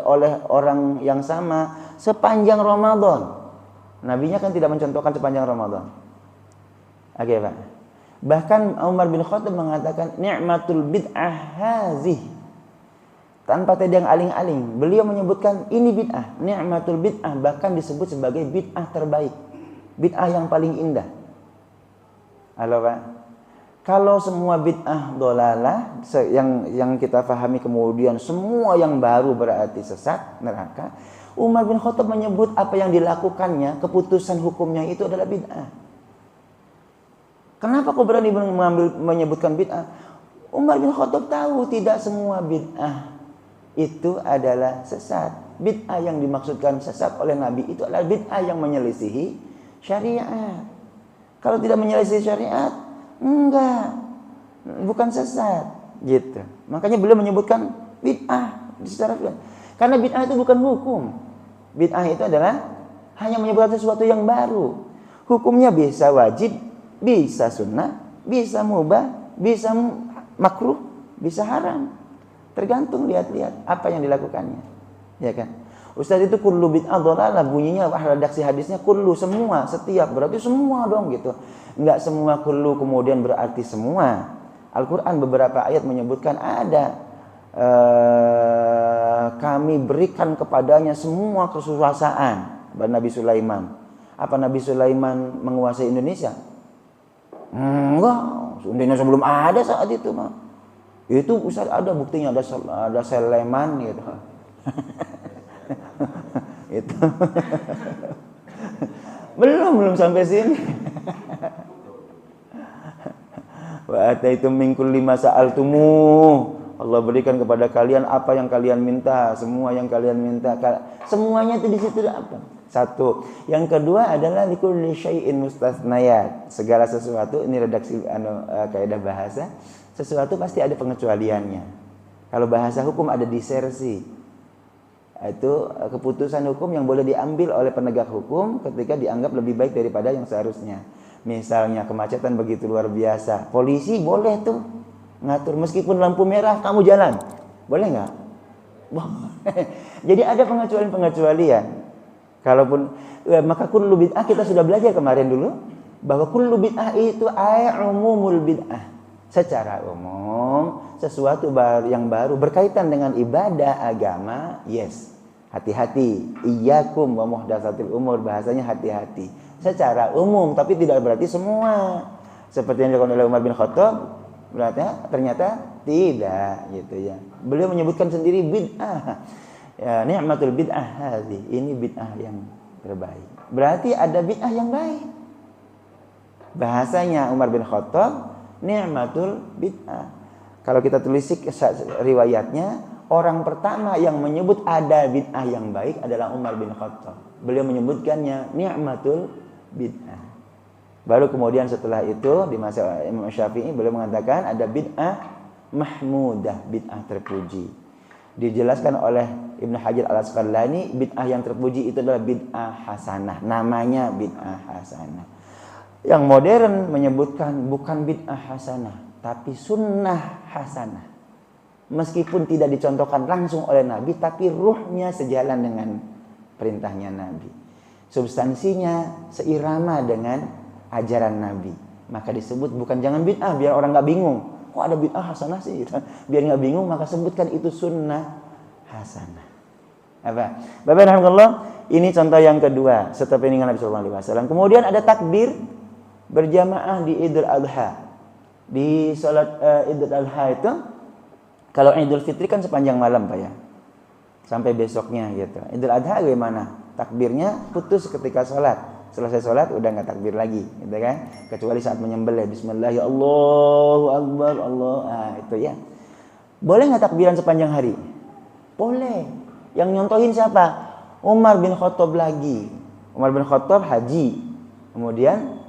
oleh orang yang sama sepanjang Ramadan. Nabinya kan tidak mencontohkan sepanjang Ramadan. Oke, Pak. Bahkan Umar bin Khattab mengatakan ni'matul bid'ah hazih. Tanpa tedang aling-aling, beliau menyebutkan ini bid'ah, ni'matul bid'ah, bahkan disebut sebagai bid'ah terbaik. Bid'ah yang paling indah. Halo, Pak. Kalau semua bid'ah dolalah yang kita pahami kemudian semua yang baru berarti sesat, neraka. Umar bin Khattab menyebut apa yang dilakukannya, keputusan hukumnya itu adalah bid'ah. Kenapa kau berani menyebutkan bid'ah? Umar bin Khattab tahu tidak semua bid'ah itu adalah sesat. Bid'ah yang dimaksudkan sesat oleh Nabi itu adalah bid'ah yang menyelisihi syariat. Kalau tidak menyelisihi syariat, enggak, bukan sesat, gitu. Makanya beliau menyebutkan bid'ah secara jelas. Karena bid'ah itu bukan hukum. Bid'ah itu adalah hanya menyebutkan sesuatu yang baru. Hukumnya bisa wajib, bisa sunnah, bisa mubah, bisa makruh, bisa haram. Tergantung lihat-lihat apa yang dilakukannya. Ya kan? Ustaz, itu kullu bid'ah dhalalah, bunyinya redaksi hadisnya kullu, semua, setiap, berarti semua dong gitu. Enggak semua kullu kemudian berarti semua. Al-Qur'an beberapa ayat menyebutkan ada kami berikan kepadanya semua kekuasaan. Nabi Sulaiman. Apa Nabi Sulaiman menguasai Indonesia? Enggak, Indonesia belum ada saat itu, mah. Itu Ustaz ada buktinya, ada Sulaiman gitu. Itu. belum sampai sini. Wa ataitum min kulli ma sa'altumu. Allah berikan kepada kalian apa yang kalian minta, semua yang kalian minta. Semuanya itu di situ apa? Satu. Yang kedua adalah likulli syai'in mustasnayat. Segala sesuatu, ini redaksi kaidah bahasa, sesuatu pasti ada pengecualiannya. Kalau bahasa hukum ada disersi. Itu keputusan hukum yang boleh diambil oleh penegak hukum ketika dianggap lebih baik daripada yang seharusnya. Misalnya kemacetan begitu luar biasa, polisi boleh tuh ngatur meskipun lampu merah kamu jalan, boleh nggak? Jadi ada pengecualian. Kalaupun maka kullu bid'ah kita sudah belajar kemarin dulu bahwa kullu bid'ah itu umumul bid'ah. Secara umum sesuatu yang baru berkaitan dengan ibadah agama, yes. Hati-hati, iyyakum wa muhdatsatil umur, bahasanya hati-hati. Secara umum, tapi tidak berarti semua. Seperti yang dilakukan oleh Umar bin Khattab, berarti ternyata tidak, gitu ya. Beliau menyebutkan sendiri bid'ah. Ya, ni'matul bid'ah hadhi. Ini bid'ah yang terbaik. Berarti ada bid'ah yang baik. Bahasanya Umar bin Khattab, ni'matul bid'ah. Kalau kita telisik riwayatnya, orang pertama yang menyebut ada bid'ah yang baik adalah Umar bin Khattab. Beliau menyebutkannya ni'matul bid'ah. Baru kemudian setelah itu di masa Imam Syafi'i beliau mengatakan ada bid'ah mahmudah, bid'ah terpuji. Dijelaskan oleh Ibnu Hajar Al-Asqalani, bid'ah yang terpuji itu adalah bid'ah hasanah. Namanya bid'ah hasanah. Yang modern menyebutkan bukan bid'ah hasanah, tapi sunnah hasanah. Meskipun tidak dicontohkan langsung oleh Nabi, tapi ruhnya sejalan dengan perintahnya Nabi. Substansinya seirama dengan ajaran Nabi. Maka disebut bukan jangan bid'ah, biar orang nggak bingung. Kok ada bid'ah hasanah sih? Biar nggak bingung, maka sebutkan itu sunnah hasanah. Apa? Bapak alhamdulillah, Ini contoh yang kedua setelah peninggalan Nabi sallallahu alaihi wasallam. Kemudian ada takbir berjamaah di Idul Adha. Di salat Idul Adha itu, kalau Idul Fitri kan sepanjang malam Pak ya, sampai besoknya gitu. Idul Adha bagaimana? Takbirnya putus ketika sholat. Selesai sholat udah nggak takbir lagi, gitu kan? Kecuali saat menyembelih, Bismillah ya Allahu Akbar, itu ya. Boleh nggak takbiran sepanjang hari? Boleh. Yang nyontohin siapa? Umar bin Khattab lagi. Umar bin Khattab haji. Kemudian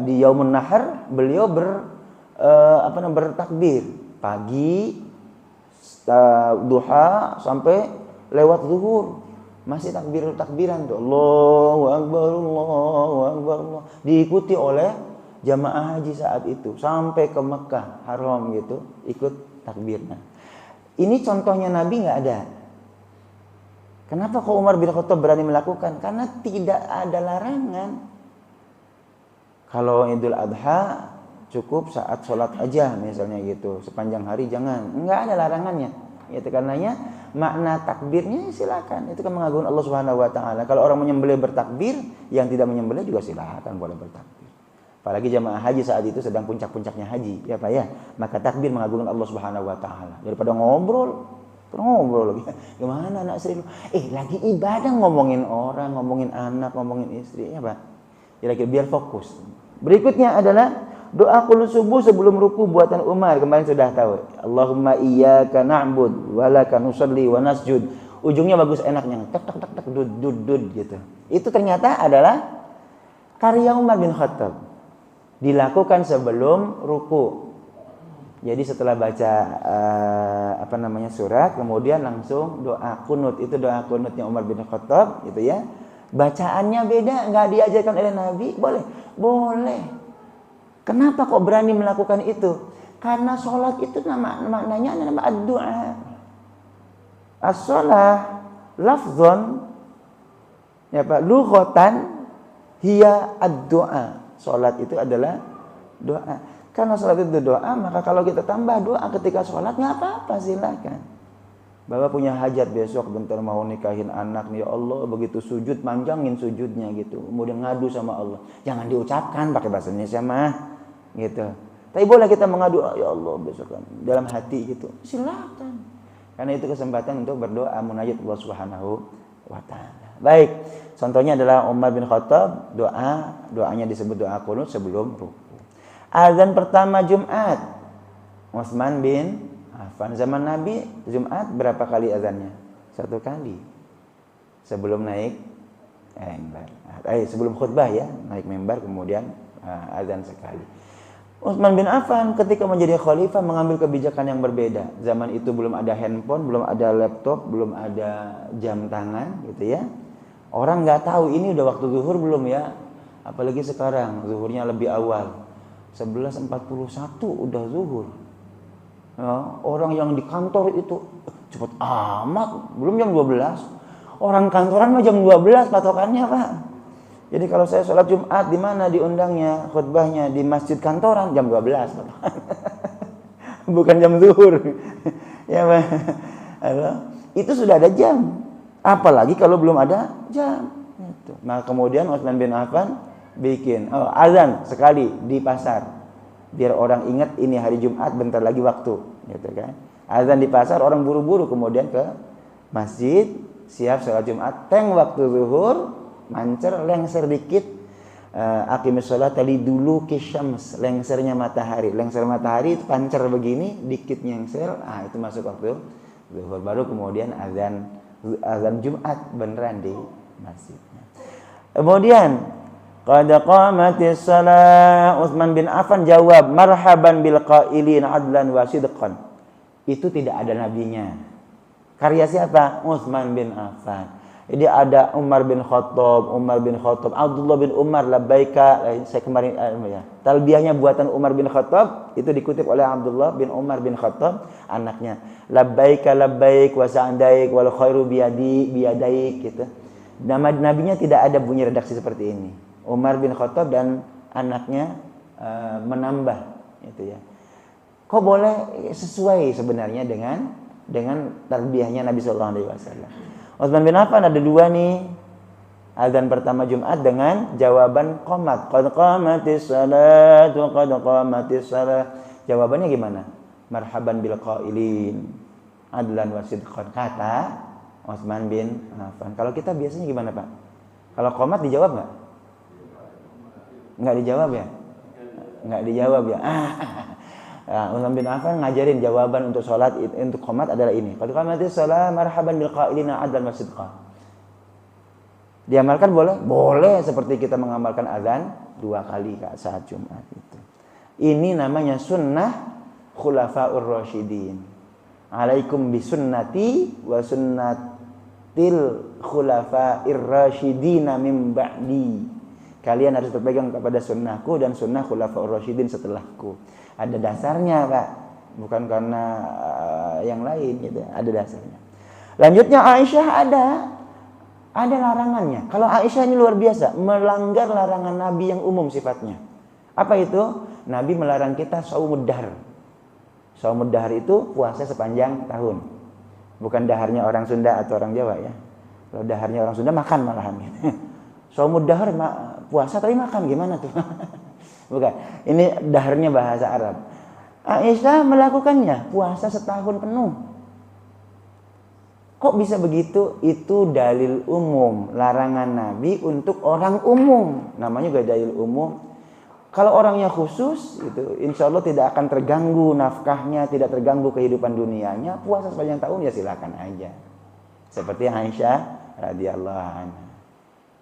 di Yaumun Nahar beliau bertakbir pagi, duha sampai lewat zuhur. Masih takbiran tuh. Allahu Akbar, Allahu Akbar. Diikuti oleh jamaah haji saat itu sampai ke Mekah Haram gitu, ikut takbirnya. Ini contohnya Nabi nggak ada. Kenapa kok Umar bin Khattab berani melakukan? Karena tidak ada larangan. Kalau Idul Adha cukup saat sholat aja misalnya gitu, sepanjang hari jangan. Nggak ada larangannya. Itu karenanya makna takbirnya silakan. Itu kan mengagungkan Allah Subhanahu wa taala. Kalau orang menyembelih bertakbir, yang tidak menyembelih juga silakan boleh bertakbir. Apalagi jamaah haji saat itu sedang puncak-puncaknya haji, ya Pak ya. Maka takbir mengagungkan Allah Subhanahu wa taala. Daripada ngobrol lagi. Gimana anak istri? Lagi ibadah ngomongin orang, ngomongin anak, ngomongin istri, ya Pak. Kira-kira biar fokus. Berikutnya adalah doa qunut subuh sebelum ruku buatan Umar, kemarin sudah tahu. Allahumma iyyaka na'bud wa laka nusalli wa nasjud. Ujungnya bagus enaknya. Tak dud gitu. Itu ternyata adalah karya Umar bin Khattab. Dilakukan sebelum ruku. Jadi setelah baca surat, kemudian langsung doa qunut. Itu doa qunutnya Umar bin Khattab gitu ya. Bacaannya beda, enggak diajarkan oleh Nabi, boleh. Kenapa kok berani melakukan itu? Karena sholat itu maknanya nama ad-du'a. As-sholah lafzon ya Pak, lughatan hiya ad-du'a. Sholat itu adalah doa. Karena sholat itu doa, maka kalau kita tambah doa ketika sholat, nggak apa-apa, silakan. Bapak punya hajat besok, bentar mau nikahin anak nih, ya Allah, begitu sujud, manjangin sujudnya gitu. Kemudian ngadu sama Allah. Jangan diucapkan pakai bahasa Indonesia mah, gitu. Tapi boleh kita mengadu, ya Allah, besok kan, dalam hati gitu. Silakan. Karena itu kesempatan untuk berdoa, munajat Allah Subhanahu wa taala. Baik, contohnya adalah Umar bin Khattab, doanya disebut doa qunut sebelum ruku. Azan pertama Jumat, Utsman bin Affan. Zaman Nabi Jumat berapa kali azannya? 1 kali. Sebelum naik mimbar. Sebelum khutbah ya, naik mimbar kemudian azan sekali. Utsman bin Affan ketika menjadi khalifah mengambil kebijakan yang berbeda. Zaman itu belum ada handphone, belum ada laptop, belum ada jam tangan gitu ya. Orang nggak tahu ini udah waktu zuhur belum ya. Apalagi sekarang zuhurnya lebih awal. 11.41 udah zuhur. Ya, orang yang di kantor itu cepat amat, belum jam 12. Orang kantoran mah jam 12 patokannya Pak. Jadi kalau saya sholat Jumat di mana diundangnya khutbahnya di masjid kantoran jam 12 patokan. Bukan jam zuhur. Ya Pak. Itu sudah ada jam. Apalagi kalau belum ada jam. Gitu. Maka kemudian Utsman bin Affan bikin azan sekali di pasar biar orang ingat ini hari Jumat, bentar lagi waktu gitu kan. Azan di pasar, orang buru-buru kemudian ke masjid siap sholat Jumat. Waktu zuhur mancer lengser dikit, aqimis sholata liduluki syams, lengsernya matahari. Lengser matahari itu pancer begini dikit nyengser, itu masuk waktu zuhur. Baru kemudian azan Jumat beneran di masjidnya. Kemudian qad qamatis shalah, Utsman bin Affan jawab, marhaban bil qailin adlan wa sidqan. Itu tidak ada nabinya. Karya siapa? Utsman bin Affan. Jadi ada Umar bin Khattab, Abdullah bin Umar, labbaika, saya kemarin ya. Talbiyahnya buatan Umar bin Khattab, itu dikutip oleh Abdullah bin Umar bin Khattab, anaknya. Labbaika labbaik wa sa'daik wal khairu biyadaik gitu. Nama nabinya tidak ada bunyi redaksi seperti ini. Umar bin Khattab dan anaknya menambah itu ya. Kok boleh sesuai sebenarnya dengan tarbiyahnya Nabi sallallahu alaihi wasallam. Utsman bin Affan ada dua nih. Azan pertama Jumat dengan jawaban qomat. Qad qamatis salat wa qad qamatis salat. Jawabannya gimana? Marhaban bil qailin adlan wa sidqan, kata Utsman bin Affan. Kalau kita biasanya gimana, Pak? Kalau qomat dijawab enggak? Enggak dijawab ya? Enggak dijawab ya. Utsman bin Affan ngajarin jawaban untuk salat untuk qomat adalah ini. Qad qamatis salat marhaban bil qailina adlan wa sidqan. Diamalkan boleh? Boleh, seperti kita mengamalkan azan 2 kali saat Jumat itu. Ini namanya sunnah khulafaur rasyidin. Alaikum bisunnati wa sunnatil khulafair rasyidin min ba'di. Kalian harus berpegang kepada sunnahku dan sunnah khulafaur rasyidin setelahku. Ada dasarnya, Pak. Bukan karena yang lain gitu. Ada dasarnya. Lanjutnya Aisyah ada larangannya. Kalau Aisyah ini luar biasa, melanggar larangan Nabi yang umum sifatnya. Apa itu? Nabi melarang kita shaumud dahr. Shaumud dahr itu puasa sepanjang tahun. Bukan daharnya orang Sunda atau orang Jawa ya. Kalau daharnya orang Sunda makan malahan. Shaumud dahr puasa tapi makan, gimana tuh? Bukan. Ini daharnya bahasa Arab. Aisyah melakukannya puasa setahun penuh. Kok bisa begitu? Itu dalil umum, larangan Nabi untuk orang umum. Namanya juga dalil umum. Kalau orangnya khusus, itu insya Allah tidak akan terganggu nafkahnya, tidak terganggu kehidupan dunianya. Puasa sepanjang tahun ya silakan aja. Seperti Aisyah radhiyallahu anha.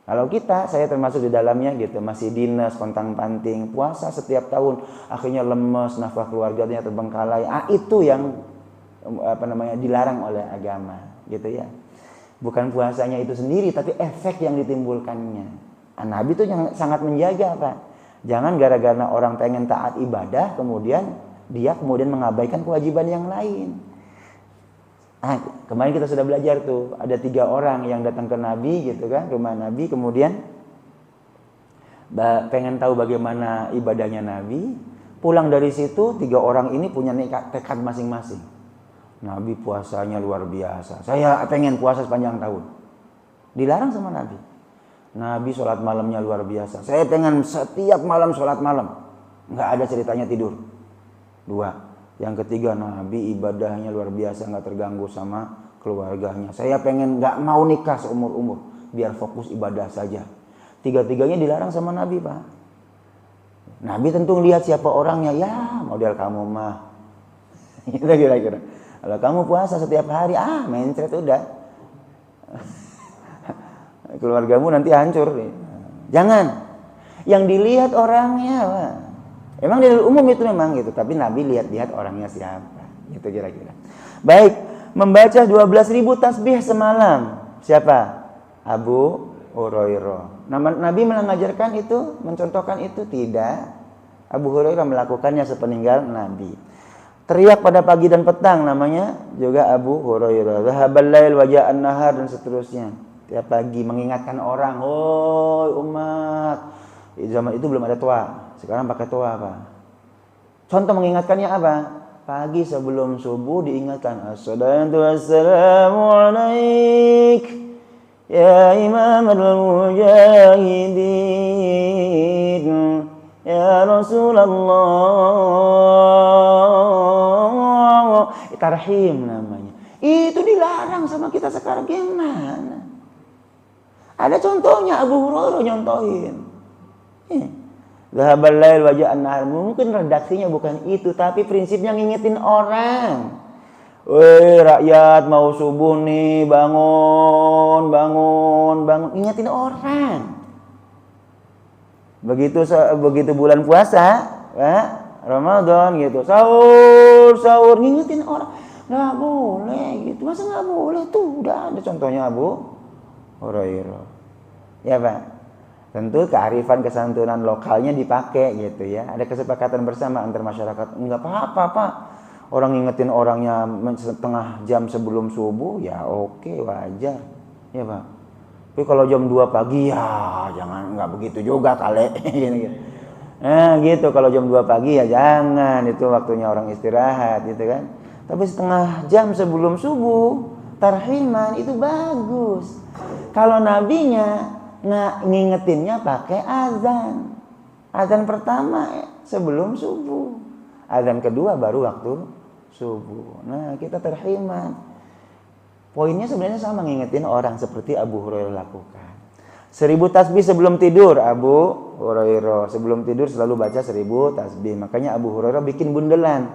Kalau kita, saya termasuk di dalamnya gitu, masih dinas, pontang-panting, puasa setiap tahun, akhirnya lemes, nafkah keluarganya terbengkalai. Itu yang dilarang oleh agama. Gitu ya, bukan puasanya itu sendiri, tapi efek yang ditimbulkannya. Nabi itu sangat menjaga, Pak. Jangan gara-gara orang pengen taat ibadah, kemudian mengabaikan kewajiban yang lain. Kemarin kita sudah belajar tuh, ada 3 orang yang datang ke Nabi gitu kan, rumah Nabi, kemudian pengen tahu bagaimana ibadahnya Nabi. Pulang dari situ 3 orang ini punya tekad masing-masing. Nabi puasanya luar biasa. Saya pengen puasa sepanjang tahun. Dilarang sama Nabi. Nabi sholat malamnya luar biasa. Saya pengen setiap malam sholat malam. Nggak ada ceritanya tidur. 2. Yang ketiga, Nabi ibadahnya luar biasa, nggak terganggu sama keluarganya. Saya pengen nggak mau nikah seumur-umur. Biar fokus ibadah saja. 3-tiganya dilarang sama Nabi, Pak. Nabi tentu lihat siapa orangnya. Ya model kamu mah. Itu kira-kira. Kalau kamu puasa setiap hari, mencret udah. Keluargamu nanti hancur. Jangan. Yang dilihat orangnya, Pak. Emang di umum itu memang gitu, tapi Nabi lihat orangnya siapa. Gitu kira-kira. Baik, membaca 12.000 tasbih semalam. Siapa? Abu Hurairah. Nabi mengajarkan itu, mencontohkan itu? Tidak. Abu Hurairah melakukannya sepeninggal Nabi. Teriak pada pagi dan petang, namanya juga Abu Hurairah. Zahabal lail wa ja'an nahar, dan seterusnya. Tiap pagi mengingatkan orang, "Hoi umat." Di zaman itu belum ada toa. Sekarang pakai toa, Pak. Contoh mengingatkannya apa? Pagi sebelum subuh diingatkan, "Assalatu wassalamu alaik ya imam al-mujahidin ya Rasulullah." Tarhim namanya. Itu dilarang sama kita sekarang, gimana? Ada contohnya, Abu Hurairah nyontohin. Zahabal lail wa ja'an nahar. Mungkin redaksinya bukan itu, tapi prinsipnya ngingetin orang. Woi rakyat, mau subuh nih, bangun. Ingetin orang. Begitu bulan puasa, Ramadan gitu, sahur, ngingetin orang. Nggak boleh gitu. Masa nggak boleh? Tuh udah ada contohnya Abu Hurairah. Ya, Pak. Tentu kearifan kesantunan lokalnya dipakai gitu ya. Ada kesepakatan bersama antar masyarakat. Enggak apa-apa, Pak. Orang ngingetin orangnya setengah jam sebelum subuh, ya oke, wajar. Ya, Pak. Tapi kalau jam 2 pagi, ya jangan, enggak begitu juga kali. Gitu. Kalau jam 2 pagi ya jangan. Itu waktunya orang istirahat gitu kan. Tapi setengah jam sebelum subuh, tarhiman itu bagus. Kalau nabinya ngingetinnya pakai azan. Azan pertama sebelum subuh. Azan kedua baru waktu subuh. Nah, kita tarhiman. Poinnya sebenarnya sama, ngingetin orang seperti Abu Hurairah lakukan. 1000 tasbih sebelum tidur. Abu Hurairah sebelum tidur selalu baca 1000 tasbih. Makanya Abu Hurairah bikin bundelan.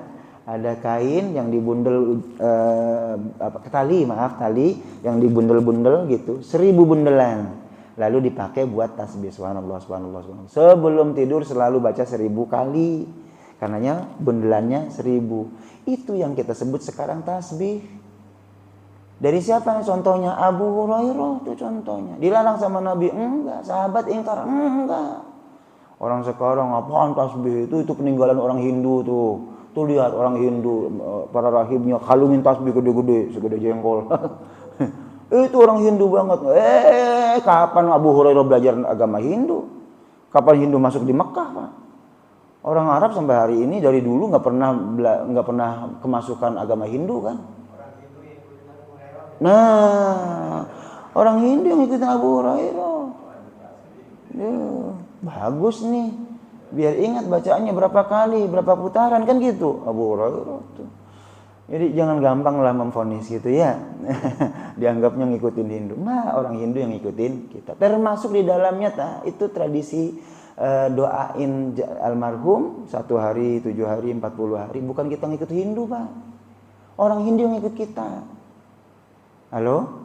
Ada kain yang dibundel tali yang dibundel-bundel gitu, 1000 bundelan. Lalu dipakai buat tasbih. Subhanallah, subhanallah, subhanallah. Sebelum tidur selalu baca 1000 kali. Karenanya bundelannya 1000. Itu yang kita sebut sekarang tasbih. Dari siapa contohnya? Abu Hurairah itu contohnya. Dilarang sama Nabi? Enggak. Sahabat ingkar? Enggak. Orang sekarang apaan tasbih itu peninggalan orang Hindu tuh. Tuh lihat orang Hindu, para rahibnya kalungin tasbih gede-gede, segede jengkol. Itu orang Hindu banget. Kapan Abu Hurairah belajar agama Hindu? Kapan Hindu masuk di Mekah, Pak? Orang Arab sampai hari ini dari dulu nggak pernah kemasukan agama Hindu kan? Nah, orang Hindu yang ikutin Abu Hurairah. Bagus nih. Biar ingat bacaannya berapa kali, berapa putaran kan gitu Abu Hurairah tuh. Jadi jangan gampang lah memvonis gitu ya. Dianggapnya ngikutin Hindu. Nah, orang Hindu yang ngikutin kita. Termasuk di dalamnya itu tradisi doain almarhum 1 hari, 7 hari, 40 hari. Bukan kita ngikut Hindu, Pak. Orang Hindu yang ngikut kita. Halo?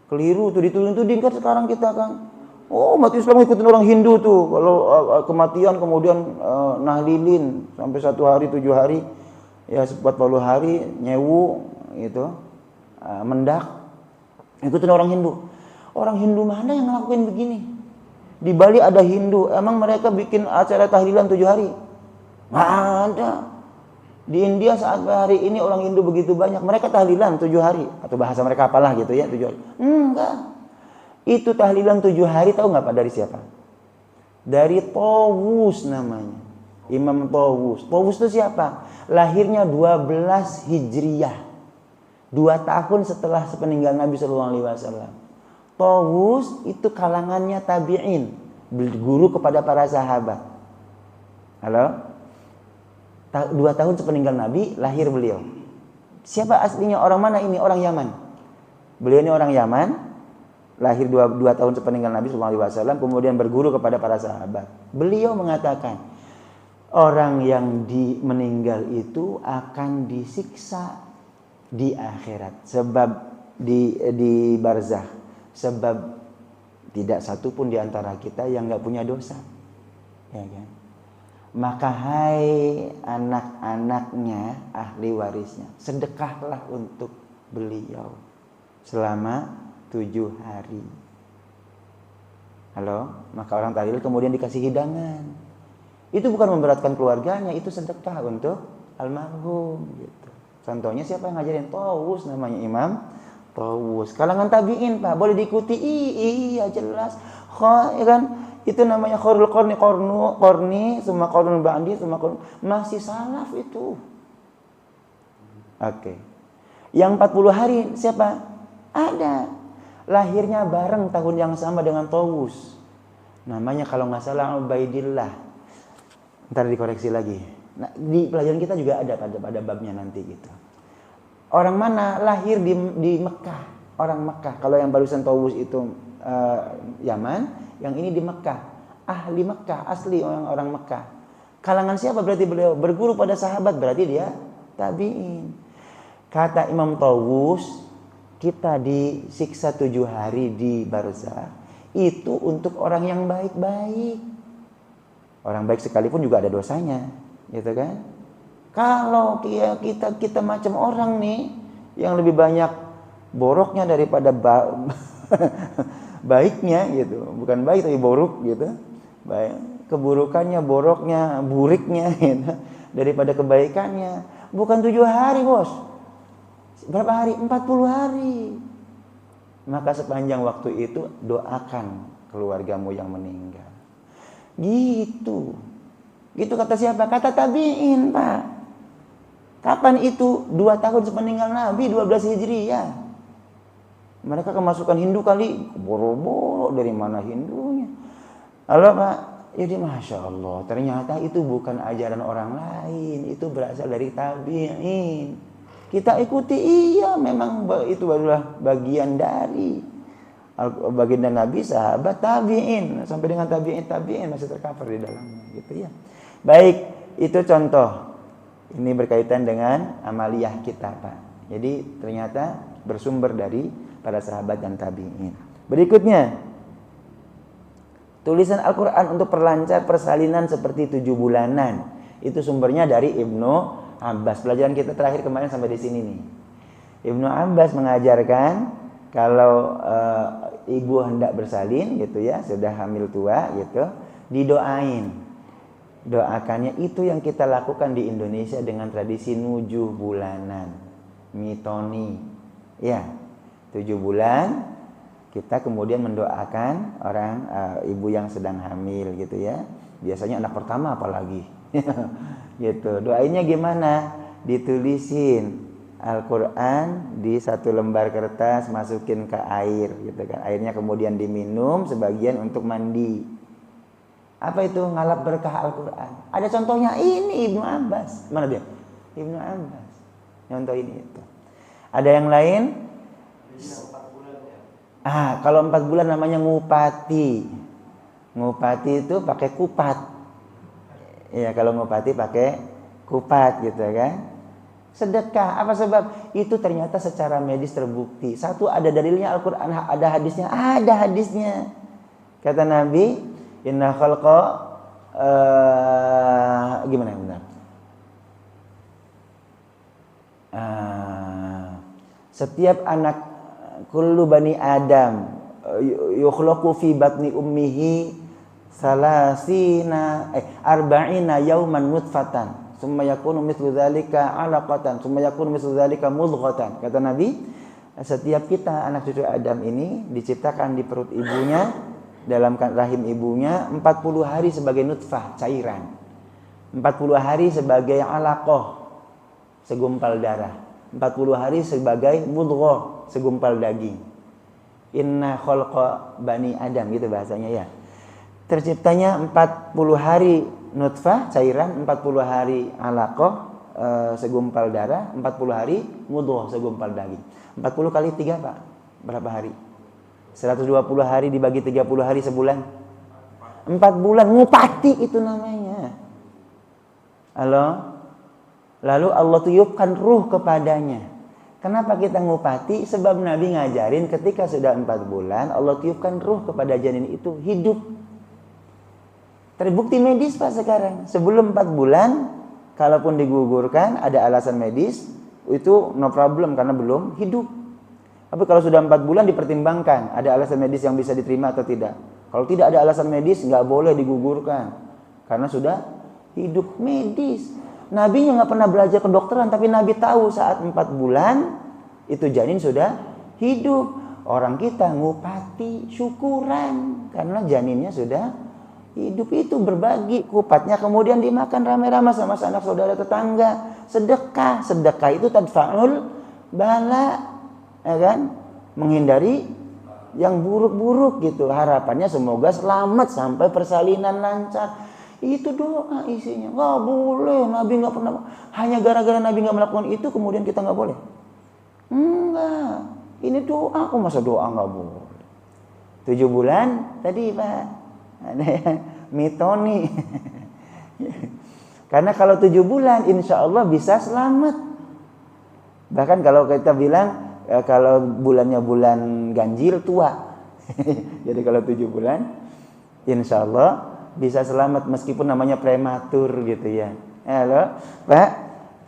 Keliru tuh, dituding kan sekarang kita kan. Oh, umat Islam ngikutin orang Hindu tuh. Kalau kematian kemudian nahlilin sampai 1 hari, 7 hari, ya 40 hari nyewu gitu. Mendak. Ngikutin orang Hindu. Orang Hindu mana yang ngelakuin begini? Di Bali ada Hindu, emang mereka bikin acara tahlilan 7 hari? Nggak ada. Di India saat hari ini orang Hindu begitu banyak, mereka tahlilan 7 hari. Atau bahasa mereka apalah gitu ya, 7 hari. Enggak. Itu tahlilan 7 hari tahu nggak Pak dari siapa? Dari Tawus namanya. Imam Tawus. Tawus itu siapa? Lahirnya 12 Hijriyah. 2 tahun setelah sepeninggal Nabi SAW. Tawus itu kalangannya tabi'in. Berguru kepada para sahabat. Halo? 2 tahun sepeninggal Nabi lahir beliau. Siapa aslinya? Orang mana ini? Orang Yaman. Beliau ini orang Yaman, lahir 2 tahun sepeninggal Nabi SAW, kemudian berguru kepada para sahabat. Beliau mengatakan, orang yang meninggal itu akan disiksa di akhirat, sebab di barzah, sebab tidak satu pun di antara kita yang nggak punya dosa, ya kan? Maka hai anak-anaknya, ahli warisnya, sedekahlah untuk beliau selama 7 hari. Halo? Maka orang tahlil kemudian dikasih hidangan. Itu bukan memberatkan keluarganya, itu sedekah untuk almarhum gitu. Contohnya siapa yang ngajarin? Tawus namanya, Imam Tawus. Kalangan tabi'in, Pak, boleh diikuti? Iya jelas. Ya kan? Itu namanya khairul qarni, summa qarnun ba'di, summa qarnun. Masih salaf itu. Oke. Yang 40 hari siapa? Ada. Lahirnya bareng tahun yang sama dengan Tawus. Namanya kalau nggak salah Ubaidillah. Ntar dikoreksi lagi. Nah, di pelajaran kita juga ada pada babnya nanti gitu. Orang mana? Lahir di Mekah. Orang Mekah. Kalau yang barusan Tawus itu Yaman, yang ini di Mekah. Ahli Mekah, asli orang Mekah. Kalangan siapa berarti beliau? Berguru pada sahabat, berarti dia tabi'in. Kata Imam Tawus, kita disiksa 7 hari di barzah itu untuk orang yang baik-baik. Orang baik sekalipun juga ada dosanya, gitu kan? Kalau kita macam orang nih yang lebih banyak boroknya daripada baiknya gitu, bukan baik tapi borok gitu. Baik, keburukannya, boroknya, buriknya gitu, daripada kebaikannya. Bukan 7 hari, Bos. Berapa hari? 40 hari. Maka sepanjang waktu itu doakan keluargamu yang meninggal. Gitu. Gitu kata siapa? Kata tabi'in, Pak. Kapan itu? 2 tahun sepeninggal Nabi, 12 Hijriyah. Mereka kemasukan Hindu kali, boro-boro dari mana Hindunya. Halo Pak, jadi Masya Allah, ternyata itu bukan ajaran orang lain, itu berasal dari tabi'in. Kita ikuti, iya memang itu barulah bagian dari baginda Nabi, sahabat, tabi'in, sampai dengan tabi'in masih tercover di dalamnya, gitu ya. Baik, itu contoh. Ini berkaitan dengan amaliyah kita, Pak. Jadi ternyata bersumber dari para sahabat dan tabi'in. Berikutnya, tulisan Al-Quran untuk perlancar persalinan seperti 7 bulanan. Itu sumbernya dari Ibnu Abbas. Pelajaran kita terakhir kemarin sampai di sini nih. Ibnu Abbas mengajarkan kalau ibu hendak bersalin gitu ya, sudah hamil tua gitu, didoain. Doakannya itu yang kita lakukan di Indonesia dengan tradisi 7 bulanan, mitoni, ya 7 bulan kita kemudian mendoakan orang ibu yang sedang hamil gitu ya. Biasanya anak pertama apalagi, gitu. Doainnya gimana? Ditulisin Al-Quran di 1 lembar kertas, masukin ke air, gitu kan. Airnya kemudian diminum, sebagian untuk mandi. Apa itu ngalap berkah Al-Quran? Ada contohnya ini Ibnu Abbas. Mana dia? Ibnu Abbas. Contoh ini itu. Ada yang lain? Kalau 4 bulan namanya ngupati. Ngupati itu pakai kupat. Iya, kalau ngupati pakai kupat gitu kan. Sedekah. Apa sebab? Itu ternyata secara medis terbukti. Satu, ada dalilnya Al-Quran, ada hadisnya. Ada hadisnya. Kata Nabi, inna khalqa gimana yang benar? Setiap anak kullu bani Adam yukhlaqu fi batni ummihi arba'ina yawman nutfatan summa yakunu mithlu dzalika 'alaqatan summa yakunu mithlu dzalika mudghatan. Kata Nabi, setiap kita anak cucu Adam ini diciptakan di perut ibunya, dalam rahim ibunya 40 hari sebagai nutfah, cairan. 40 hari sebagai alaqah, segumpal darah. 40 hari sebagai mudghah, segumpal daging. Inna khalqa bani Adam, gitu bahasanya ya. Terciptanya 40 hari nutfah, cairan, 40 hari alaqah, segumpal darah, 40 hari mudghah, segumpal daging. 40 kali 3 Pak, berapa hari? 120 hari dibagi 30 hari sebulan. 4 bulan, ngupati itu namanya. Halo? Lalu Allah tiupkan ruh kepadanya. Kenapa kita ngupati? Sebab Nabi ngajarin ketika sudah 4 bulan Allah tiupkan ruh kepada janin itu, hidup. Terbukti medis Pak sekarang. Sebelum 4 bulan kalaupun digugurkan ada alasan medis, itu no problem karena belum hidup. Tapi kalau sudah 4 bulan dipertimbangkan, ada alasan medis yang bisa diterima atau tidak. Kalau tidak ada alasan medis, nggak boleh digugurkan. Karena sudah hidup medis. Nabi nggak pernah belajar kedokteran, tapi Nabi tahu saat 4 bulan, itu janin sudah hidup. Orang kita ngupati, syukuran. Karena janinnya sudah hidup, itu berbagi. Kupatnya kemudian dimakan rame-rame sama sanak saudara tetangga. Sedekah. Sedekah itu tadfa'ul bala. Ya kan, menghindari yang buruk-buruk gitu. Harapannya semoga selamat sampai persalinan lancar. Itu doa isinya. Nggak boleh, Nabi nggak pernah. Hanya gara-gara Nabi nggak melakukan itu kemudian kita nggak boleh? Enggak. Ini doa. Kok masa doa nggak boleh? 7 bulan tadi Pak, ada yang mitoni. Karena kalau 7 bulan insya Allah bisa selamat. Bahkan kalau kita bilang kalau bulannya bulan ganjil tua. Jadi kalau 7 bulan insya Allah bisa selamat meskipun namanya prematur gitu ya. Halo Pak,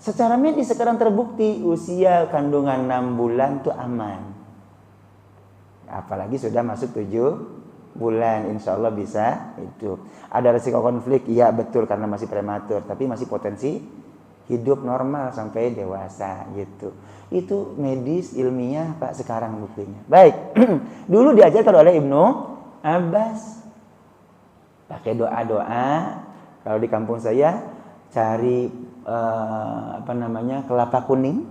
secara medis sekarang terbukti usia kandungan 6 bulan itu aman. Apalagi sudah masuk 7 bulan insya Allah bisa itu. Ada risiko konflik, iya betul karena masih prematur, tapi masih potensi hidup normal sampai dewasa gitu. Itu medis ilmiah Pak sekarang buktinya. Baik. Dulu diajarkan oleh Ibnu Abbas pakai doa-doa. Kalau di kampung saya cari kelapa kuning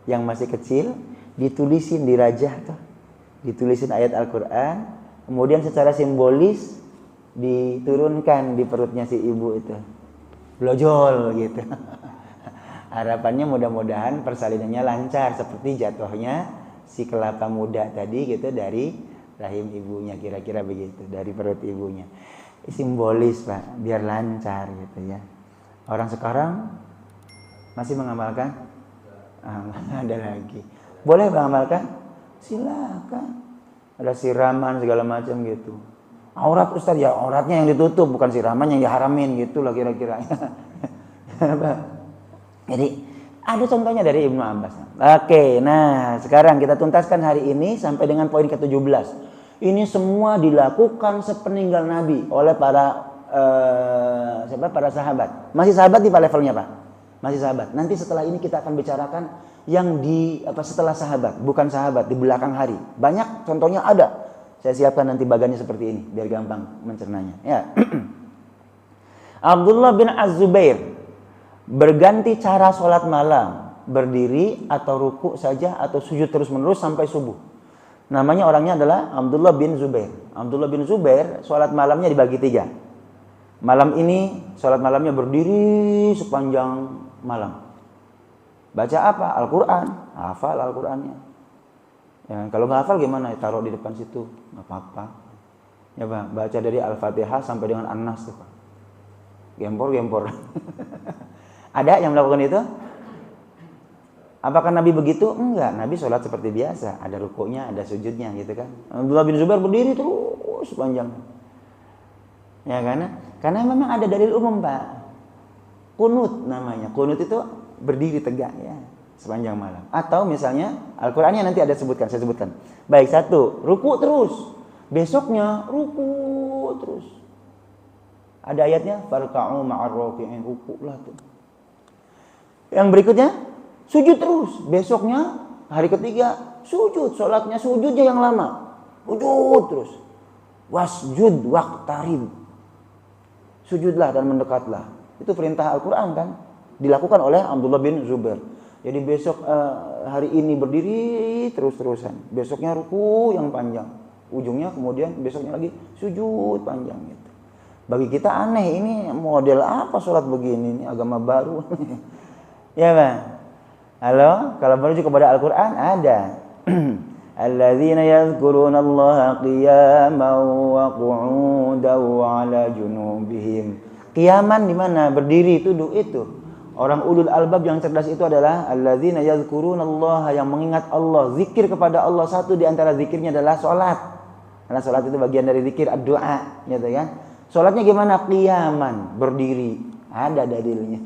yang masih kecil, ditulisin di rajah tuh. Ditulisin ayat Al-Quran, kemudian secara simbolis diturunkan di perutnya si ibu itu. Blojol gitu. Harapannya mudah-mudahan persalinannya lancar seperti jatuhnya si kelapa muda tadi gitu dari rahim ibunya, kira-kira begitu, dari perut ibunya. Simbolis Pak, biar lancar gitu ya. Orang sekarang masih mengamalkan? Ada lagi. Boleh mengamalkan? Silakan. Ada siraman segala macam gitu. Aurat Ustaz, ya auratnya yang ditutup, bukan siraman yang diharamin gitu lah kira-kira. Jadi ada contohnya dari Ibnu Abbas. Oke, nah sekarang kita tuntaskan hari ini sampai dengan poin ke-17. Ini semua dilakukan sepeninggal Nabi oleh para para sahabat. Masih sahabat di levelnya Pak? Masih sahabat. Nanti setelah ini kita akan bicarakan yang di setelah sahabat, bukan sahabat, di belakang hari. Banyak contohnya ada. Saya siapkan nanti bagannya seperti ini biar gampang mencernanya. Ya. Abdullah bin Az-Zubair berganti cara sholat malam, berdiri atau ruku saja atau sujud terus-menerus sampai subuh. Namanya orangnya adalah Abdullah bin Zubair. Abdullah bin Zubair sholat malamnya dibagi 3. Malam ini sholat malamnya berdiri sepanjang malam. Baca apa? Al-Quran. Hafal Al-Qurannya. Ya, kalau nggak hafal gimana? Taruh di depan situ, nggak apa-apa. Ya Pak, baca dari Al-Fatihah sampai dengan An-Nas tuh Pak. Gempor. Ada yang melakukan itu? Apakah Nabi begitu? Enggak, Nabi sholat seperti biasa. Ada rukuknya, ada sujudnya gitu kan. Abdullah bin Zubair berdiri terus sepanjang. Ya karena memang ada dalil umum Pak. Kunut namanya. Kunut itu berdiri tegak ya sepanjang malam. Atau misalnya Al-Qur'annya nanti ada sebutkan, saya sebutkan. Baik, 1, ruku terus. Besoknya ruku terus. Ada ayatnya farka'u ma'ar raki'in, ruku lah tuh. Yang berikutnya sujud terus. Besoknya hari ketiga sujud, salatnya sujudnya yang lama. Sujud terus. Wasjud waqtarib. Sujudlah dan mendekatlah. Itu perintah Al-Qur'an kan? Dilakukan oleh Abdullah bin Zubair. Jadi besok hari ini berdiri terus-terusan. Besoknya ruku yang panjang. Ujungnya kemudian besoknya lagi sujud panjang gitu. Bagi kita aneh, ini model apa sholat begini? Ini agama baru. Ya Pak. Halo, kalau merujuk kepada Al-Quran ada. Alladzina yadhkuruna Allaha qiyaman wa qu'udan wa 'ala junubihim. Qiyaman di mana? Berdiri, duduk itu. Orang ulul albab yang cerdas itu adalah alladzina yadhkurunallaha, yang mengingat Allah, zikir kepada Allah. Satu di antara zikirnya adalah salat. Karena salat itu bagian dari zikir, doa, gitu kan. Salatnya gimana? Qiyaman, berdiri. Ada dalilnya.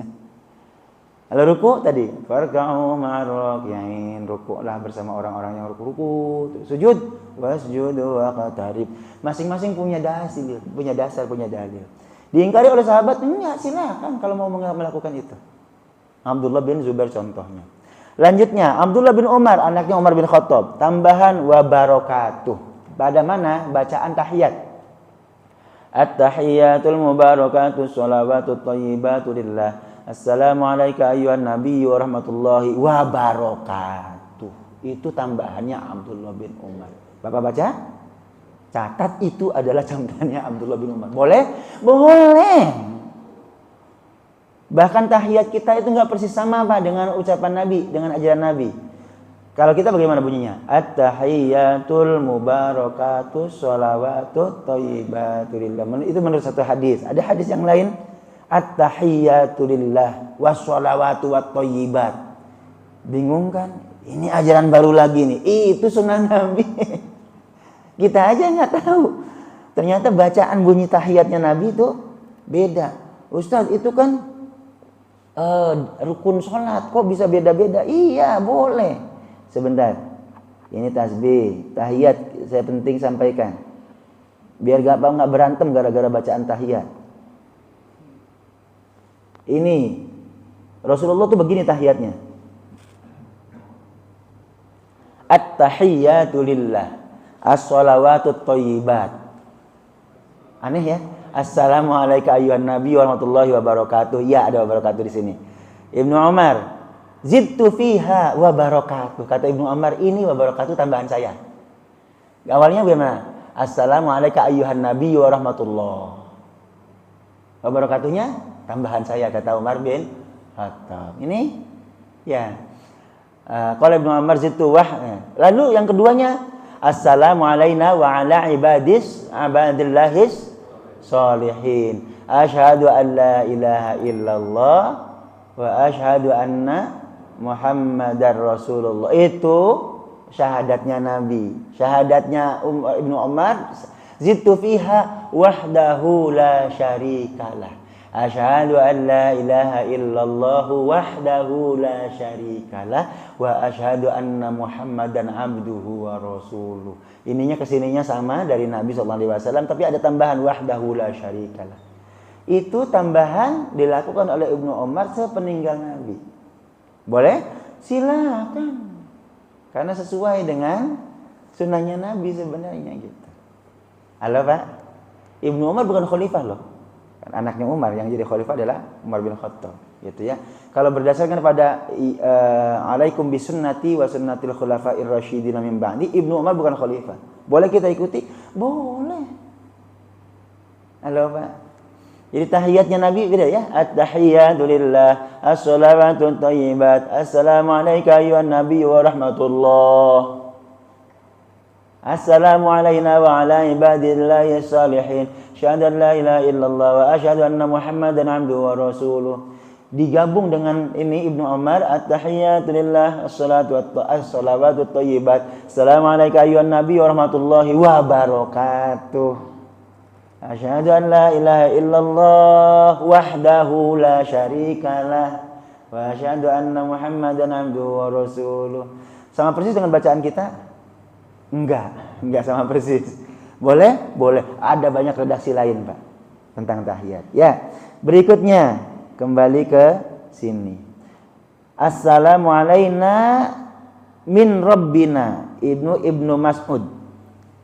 Kalau ruku tadi, farka'u ma'ar raki'in, rukuklah bersama orang-orang yang ruku. Sujud, wasjudu waqtarib. Masing-masing punya dasar, punya dalil. Diingkari oleh sahabat, enggak, silakan kalau mau melakukan itu. Abdullah bin Zubair contohnya. Lanjutnya, Abdullah bin Umar, anaknya Umar bin Khattab, tambahan wa barakatuh. Pada mana? Bacaan tahiyat. At-tahiyatul mubarakatuh sholawatut thayyibatu lillah. Assalamualaikum ayyuhan nabiyyu wa rahmatullahi wa barakatuh. Itu tambahannya Abdullah bin Umar. Bapak baca? Catat, itu adalah camtannya Abdullah bin Umar. Boleh? Boleh. Bahkan tahiyat kita itu enggak persis sama Pak dengan ucapan Nabi, dengan ajaran Nabi. Kalau kita bagaimana bunyinya? At-tahiyyatul mubarakatuh sholawatut thayyibatu lillah. Itu menurut satu hadis. Ada hadis yang lain, at-tahiyyatu lillah washolawatu wat thayyibat. Bingung kan? Ini ajaran baru lagi nih. Itu sunnah Nabi. Kita aja nggak tahu. Ternyata bacaan bunyi tahiyatnya Nabi itu beda. Ustaz, itu kan rukun sholat, kok bisa beda-beda? Iya, boleh. Sebentar. Ini tasbih, tahiyat saya penting sampaikan. Biar nggak berantem gara-gara bacaan tahiyat. Ini Rasulullah tuh begini tahiyatnya. At-tahiyyatu lillah. As-sholawatut thayyibat. Aneh ya? Assalamualaikum ayyuhan nabi wa rahmatullahi wa barakatuh. Ya, ada wa barakatuh di sini. Ibnu Umar, zidtu fiha wa barakatuh. Kata Ibnu Umar, ini wa barakatuh tambahan saya. Awalnya bagaimana? Assalamualaikum ayyuhan nabi wa rahmatullah. Wabarakatuhnya tambahan saya kata Umar bin Khattab. Ini ya. Qala Ibnu Umar zitu wah. Lalu yang keduanya assalamu alaina wa ala ibadillahis sholihin. Asyhadu an la ilaha illallah wa asyhadu anna Muhammadar Rasulullah. Itu syahadatnya Nabi. Syahadatnya Ibnu Umar zitu fiha wahdahu la syarikalah. Asyhadu an la ilaha illallah wahdahu la syarikalah wa asyhadu anna Muhammadan abduhu wa rasuluh. Ininya kesininya sama dari Nabi SAW, tapi ada tambahan wahdahu la syarikalah. Itu tambahan dilakukan oleh Ibnu Umar sepeninggal Nabi. Boleh? Silakan. Karena sesuai dengan sunnahnya Nabi sebenarnya gitu. Halo Pak, Ibnu Umar bukan khalifah loh. Anaknya Umar yang jadi khalifah adalah Umar bin Khattab, gitu ya. Kalau berdasarkan pada alaikum bisunnati wa sunnatil khulafa'ir rasyidin min ba'di, Ibnu Umar bukan khalifah. Boleh kita ikuti? Boleh. Halo Pak. Jadi tahiyatnya Nabi beda ya. At-tahiyatu lillah, as-salawatu thayyibat, assalamu alayka ayyuhan nabiy wa rahmatullah. Assalamu alayna wa ala ibadillahi salihin. Asyhadu an la ilaha illallah wa asyhadu anna Muhammadan abduhu wa rasuluh. Digabung dengan ini Ibnu Umar, at-tahiyatu lillah, as-salawatu thayyibat. Assalamu alayka ayyuhan nabiy wa rahmatullahi wa barakatuh. Asyhadu an la ilaha illallah wahdahu la syarikalah wa asyhadu anna Muhammadan abduhu wa rasuluh. Sama persis dengan bacaan kita? Enggak sama persis. Boleh? Boleh. Ada banyak redaksi lain, Pak, tentang tahiyat. Ya. Berikutnya kembali ke sini. Assalamu alayna min rabbina. Ibnu Mas'ud.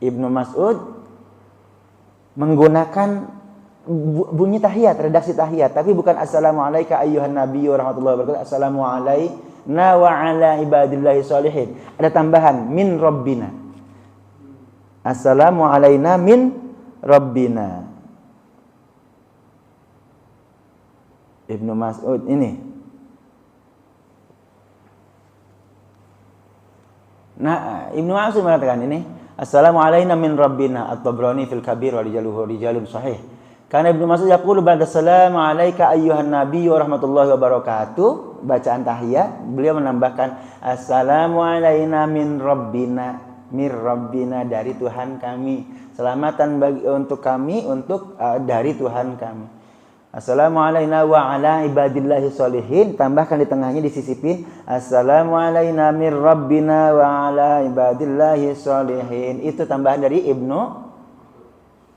Ibnu Mas'ud menggunakan bunyi tahiyat, redaksi tahiyat, tapi bukan assalamu alayka ayyuhan nabiyyu wa rahmatullahi wabarakatuh. Assalamu alayna wa ala ibadillahi sholihin. Ada tambahan min rabbina. Assalamu alayna min rabbina. Ibnu Mas'ud ini. Nah, Ibnu Mas'ud mengatakan ini, assalamu alayna min rabbina. At-Tabrani fil Kabir wa rijalun sahih. Karena Ibnu Mas'ud yaqulu ba'da assalamu alayka ayyuhan nabiy wa rahmatullahi wa barakatuh. Bacaan tahiyat, beliau menambahkan assalamu alayna min rabbina. Mir rabbina, dari Tuhan kami. Selamatan untuk kami, dari Tuhan kami. Assalamu alayna wa ala ibadillahi sholihin. Tambahkan di tengahnya, disisipin. Assalamu alayna mir rabbina wa ala ibadillahi sholihin. Itu tambahan dari Ibnu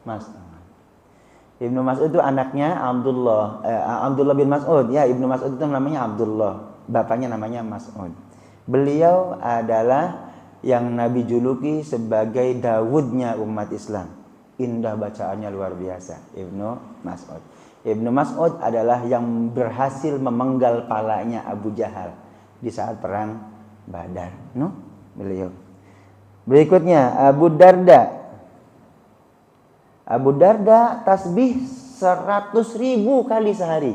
Mas'ud. Ibnu Mas'ud itu anaknya Abdullah bin Mas'ud. Ya, Ibnu Mas'ud itu namanya Abdullah. Bapaknya namanya Mas'ud. Beliau adalah yang Nabi juluki sebagai Dawudnya umat Islam. Indah bacaannya luar biasa. Ibnu Mas'ud. Ibnu Mas'ud adalah yang berhasil memenggal palanya Abu Jahal di saat perang Badar. Beliau. Berikutnya Abu Darda. Abu Darda tasbih 100.000 kali sehari.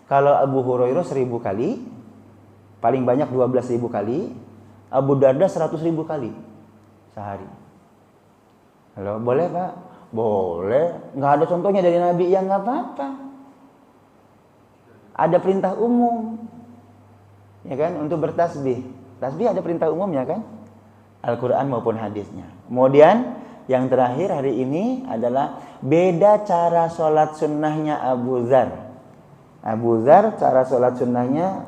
Kalau Abu Hurairah 1.000 kali, paling banyak 12.000 kali. Abu Darda 100.000 kali sehari. Halo, boleh Pak? Boleh. Nggak ada contohnya dari Nabi, ya nggak apa-apa. Ada perintah umum, ya kan, untuk bertasbih. Tasbih ada perintah umumnya kan, Al-Quran maupun hadisnya. Kemudian yang terakhir hari ini adalah beda cara sholat sunnahnya Abu Dzar. Abu Dzar cara sholat sunnahnya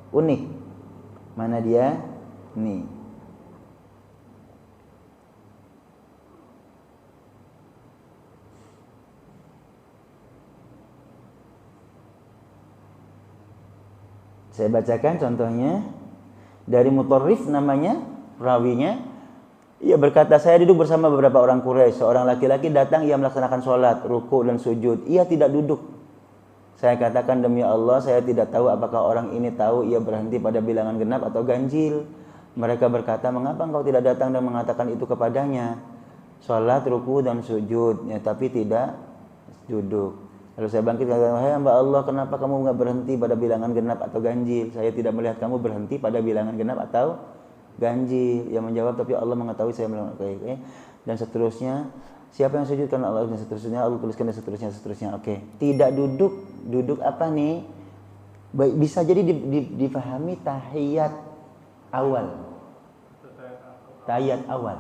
unik. Mana dia? Nih. Saya bacakan contohnya dari Mutarrif namanya, rawinya. Ia berkata, saya duduk bersama beberapa orang Quraisy. Seorang laki-laki datang, ia melaksanakan sholat, ruku dan sujud. Ia tidak duduk. Saya katakan, demi Allah, saya tidak tahu apakah orang ini tahu ia berhenti pada bilangan genap atau ganjil. Mereka berkata, mengapa engkau tidak datang dan mengatakan itu kepadanya? sholat, ruku dan sujud, ya, tapi tidak duduk. Lalu saya bangkit kata, "Hai hamba Allah, kenapa kamu nggak berhenti pada bilangan genap atau ganjil? Saya tidak melihat kamu berhenti pada bilangan genap atau ganjil." Yang menjawab, "Tapi Allah mengetahui saya melakukan okay. Dan seterusnya, siapa yang sujud karena Allah dan seterusnya, Allah tuliskan dan seterusnya. Oke. Tidak duduk apa nih? Bisa jadi dipahami tahiyat awal. Tahiyat awal.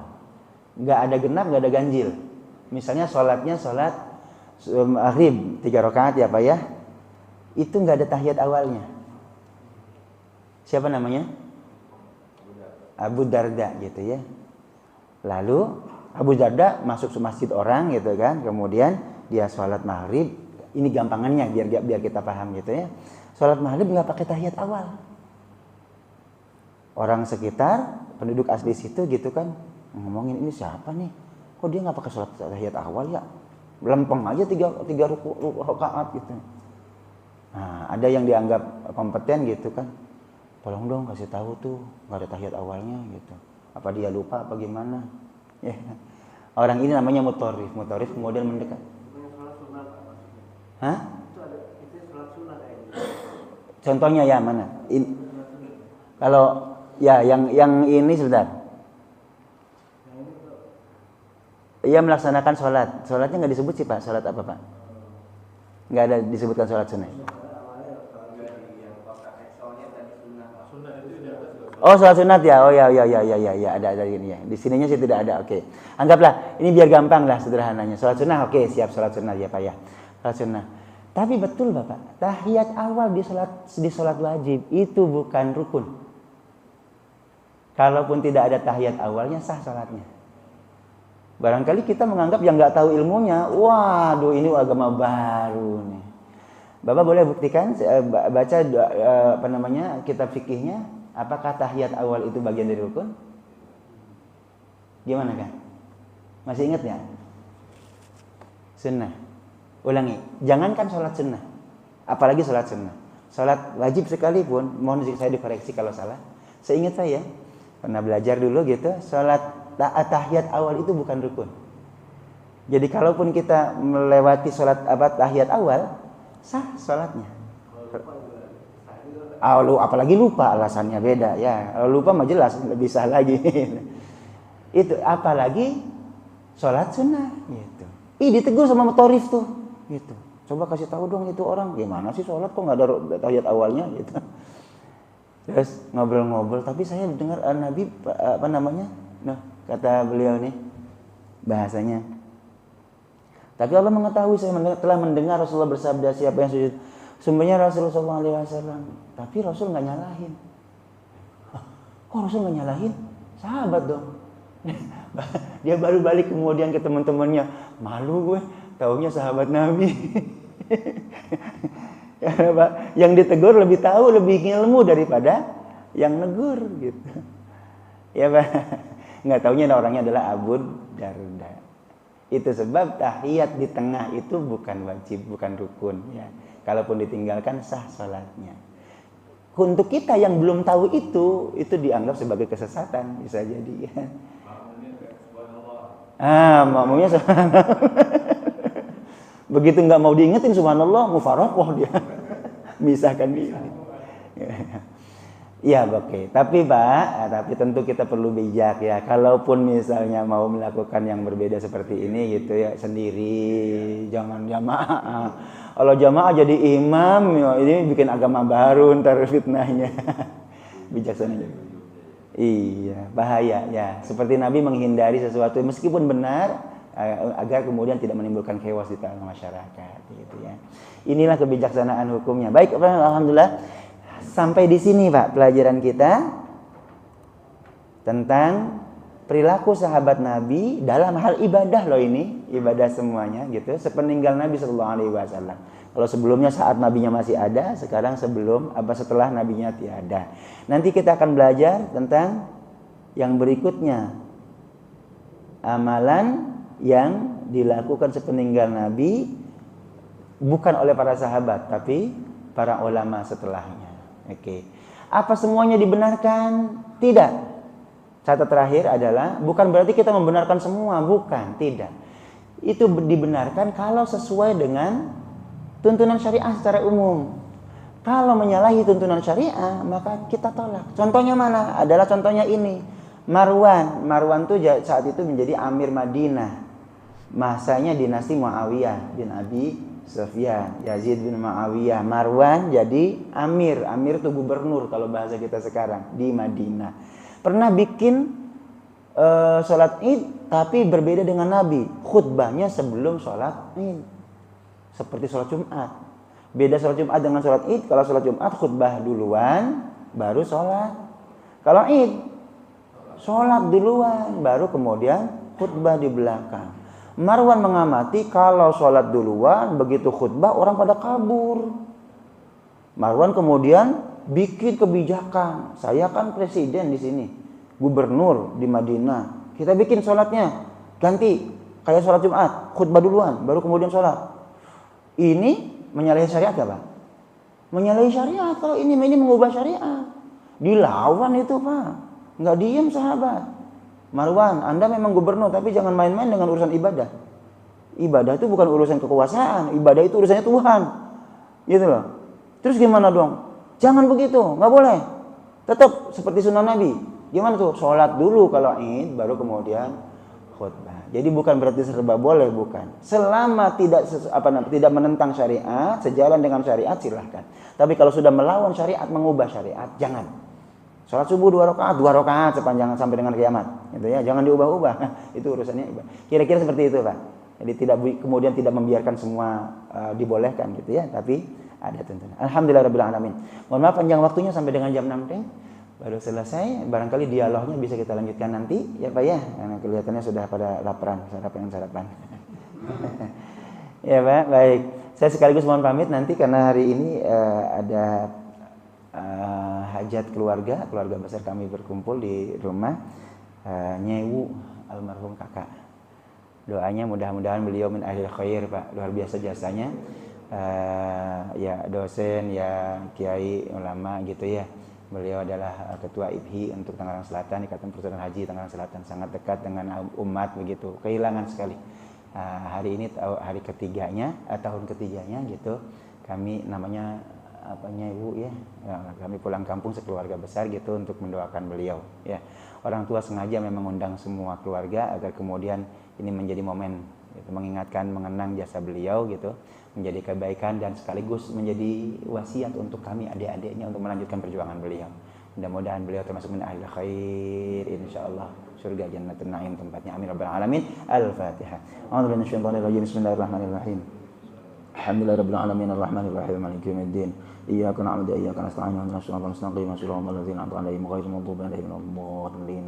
Nggak ada genap, nggak ada ganjil. Misalnya sholatnya sholat maghrib 3 rakaat ya Pak ya. Itu nggak ada tahiyat awalnya. Siapa namanya? Abu Darda gitu ya. Lalu Abu Darda masuk ke masjid orang gitu kan. Kemudian dia sholat maghrib. Ini gampangannya biar kita paham gitu ya. Sholat maghrib nggak pakai tahiyat awal. Orang sekitar, penduduk asli situ gitu kan, ngomongin ini siapa nih? Kok dia nggak pakai sholat tahiyat awal ya? Lempeng aja tiga rakaat gitu. Nah, ada yang dianggap kompeten gitu kan. Tolong dong kasih tahu tuh, nggak ada tahiyat awalnya gitu. Apa dia lupa apa gimana? Ya. Orang ini namanya mutorif kemudian mendekat. Hah? Itu sholat sunnah kayaknya. Contohnya ya mana? Kalau ya yang ini sebentar. Ia melaksanakan sholat. Sholatnya nggak disebut sih Pak. Sholat apa Pak? Nggak ada disebutkan sholat sunnah. Oh sholat sunat ya. Oh ya ada ini ya. Di sininya sih tidak ada. Oke. Anggaplah ini biar gampang lah sederhananya. Sholat sunnah oke, siap sholat sunnah ya Pak ya. Sholat sunnah. Tapi betul Bapak, tahiyat awal di sholat wajib itu bukan rukun. Kalaupun tidak ada tahiyat awalnya sah sholatnya. Barangkali kita menganggap yang nggak tahu ilmunya, waduh ini agama baru nih. Bapak boleh buktikan baca kitab fikihnya, apakah tahiyat awal itu bagian dari rukun? Gimana kan? Masih ingat ya? Sunnah. Ulangi, jangankan sholat sunnah, apalagi sholat sunnah. Sholat wajib sekalipun, mohon saya dikoreksi kalau salah. Seingat saya, pernah belajar dulu gitu, sholat tahiyat awal itu bukan rukun. Jadi kalaupun kita melewati sholat tahiyat awal, sah sholatnya. Apalagi lupa, alasannya beda ya. Kalau lupa mah jelas lebih sah lagi. Itu apalagi sholat sunnah gitu. Ditegur sama mutorif tuh gitu. Coba kasih tahu dong itu orang, gimana sih sholat kok nggak ada tahiyat awalnya gitu. Terus ngobrol-ngobrol, tapi saya dengar Nabi Nah, kata beliau nih bahasanya. Tapi Allah mengetahui, saya telah mendengar Rasulullah bersabda, siapa yang sujud sumbernya Rasulullah SAW. Tapi Rasul nggak nyalahin. Kok Rasul nggak nyalahin? Sahabat dong. Dia baru balik kemudian ke teman-temannya, malu gue, taunya sahabat Nabi. Ya, Pak, yang ditegur lebih tahu, lebih ilmu daripada yang negur gitu. Ya Pak, nggak taunya orangnya adalah Abu Darda. Itu sebab tahiyat di tengah itu bukan wajib, bukan rukun ya. Kalaupun ditinggalkan sah salatnya. Untuk kita yang belum tahu itu dianggap sebagai kesesatan bisa jadi ya. Makmumnya subhanallah. Begitu nggak mau diingetin subhanallah, mufarokoh dia. Misahkan diri. Ya oke. Tapi Pak, tentu kita perlu bijak ya. Kalaupun misalnya mau melakukan yang berbeda seperti ini gitu ya, sendiri, jangan jamaah. Kalau jamaah jadi imam, ya, ini bikin agama baru ntar fitnahnya. Bijaksana. Iya, bahaya ya. Seperti Nabi menghindari sesuatu meskipun benar agar kemudian tidak menimbulkan chaos di tengah masyarakat gitu ya. Inilah kebijaksanaan hukumnya. Baik, alhamdulillah. Sampai di sini Pak pelajaran kita tentang perilaku sahabat Nabi dalam hal ibadah loh ini, ibadah semuanya gitu, sepeninggal Nabi sallallahu alaihi wasallam. Kalau sebelumnya saat nabinya masih ada, sekarang setelah nabinya tiada. Nanti kita akan belajar tentang yang berikutnya. Amalan yang dilakukan sepeninggal Nabi bukan oleh para sahabat tapi para ulama setelahnya. Oke. Apa semuanya dibenarkan? Tidak. Catat terakhir adalah bukan berarti kita membenarkan semua, bukan, tidak. Itu dibenarkan kalau sesuai dengan tuntunan syariah secara umum. Kalau menyalahi tuntunan syariah, maka kita tolak. Contohnya mana? Adalah contohnya ini. Marwan tuh saat itu menjadi Amir Madinah. Masanya dinasti Muawiyah bin Abi Sufyan, Yazid bin Muawiyah. Marwan jadi Amir itu gubernur kalau bahasa kita sekarang di Madinah. Pernah bikin sholat id tapi berbeda dengan Nabi. Khutbahnya sebelum sholat id. Seperti sholat Jumat. Beda sholat Jumat dengan sholat id. Kalau sholat Jumat khutbah duluan, baru sholat. Kalau id, sholat duluan, baru kemudian khutbah di belakang. Marwan mengamati kalau sholat duluan, begitu khutbah orang pada kabur. Marwan kemudian bikin kebijakan. Saya kan presiden di sini, gubernur di Madinah. Kita bikin sholatnya ganti kayak sholat Jumat, khutbah duluan, baru kemudian sholat. Ini menyalahi syariat gak, Pak? Menyalahi syariat. Kalau ini mengubah syariat, dilawan itu, Pak. Nggak diem sahabat. Marwan, Anda memang gubernur, tapi jangan main-main dengan urusan ibadah. Ibadah itu bukan urusan kekuasaan, ibadah itu urusannya Tuhan, gitu loh. Terus gimana dong? Jangan begitu, nggak boleh. Tetap seperti sunnah Nabi. Gimana tuh? Sholat dulu kalau id, baru kemudian khutbah. Jadi bukan berarti serba boleh, bukan. Selama tidak menentang syariat, sejalan dengan syariat, silahkan. Tapi kalau sudah melawan syariat, mengubah syariat, jangan. Sholat subuh 2 rakaat sepanjang sampai dengan kiamat, gitu ya. Jangan diubah-ubah. Itu urusannya ibadah. Kira-kira seperti itu, Pak. Jadi kemudian tidak membiarkan semua dibolehkan, gitu ya. Tapi ada tuntunan. Alhamdulillahirabbil alamin. Mohon maaf panjang waktunya sampai dengan jam 6 baru selesai. Barangkali dialognya bisa kita lanjutkan nanti ya Pak ya. Karena kelihatannya sudah pada laparan, sarapan. Ya Pak, baik. Saya sekaligus mohon pamit nanti karena hari ini ada hajat keluarga besar kami berkumpul di rumah Nyewu almarhum kakak. Doanya mudah-mudahan beliau min ahlil khair, Pak. Luar biasa jasanya. Ya dosen, ya kiai ulama gitu ya. Beliau adalah ketua IPHI untuk Tangerang Selatan, Ikatan Persaudaraan Haji Tangerang Selatan, sangat dekat dengan umat begitu. Kehilangan sekali. Hari ini hari ketiganya, tahun ketiganya gitu. Kami namanya Nyewu ya. Kami pulang kampung sekeluarga besar gitu untuk mendoakan beliau ya. Orang tua sengaja memang mengundang semua keluarga agar kemudian ini menjadi momen gitu, mengingatkan, mengenang jasa beliau gitu, menjadi kebaikan dan sekaligus menjadi wasiat untuk kami adik-adiknya untuk melanjutkan perjuangan beliau. Mudah-mudahan beliau termasuk min ahli khair insyaallah, surga jannatul naim tempatnya. Amin rabbal alamin. Al-Fatihah. A'udzu billahi minasyaitonir rajim. Bismillahirrahmanirrahim. Alhamdulillahirabbil alamin arrahmanir rahim maliki yaumiddin. Iyyaka na'budu wa iyyaka nasta'in ihdinas siratal mustaqim siratal ladzina an'amta 'alaihim ghairil maghdubi 'alaihim waladdallin.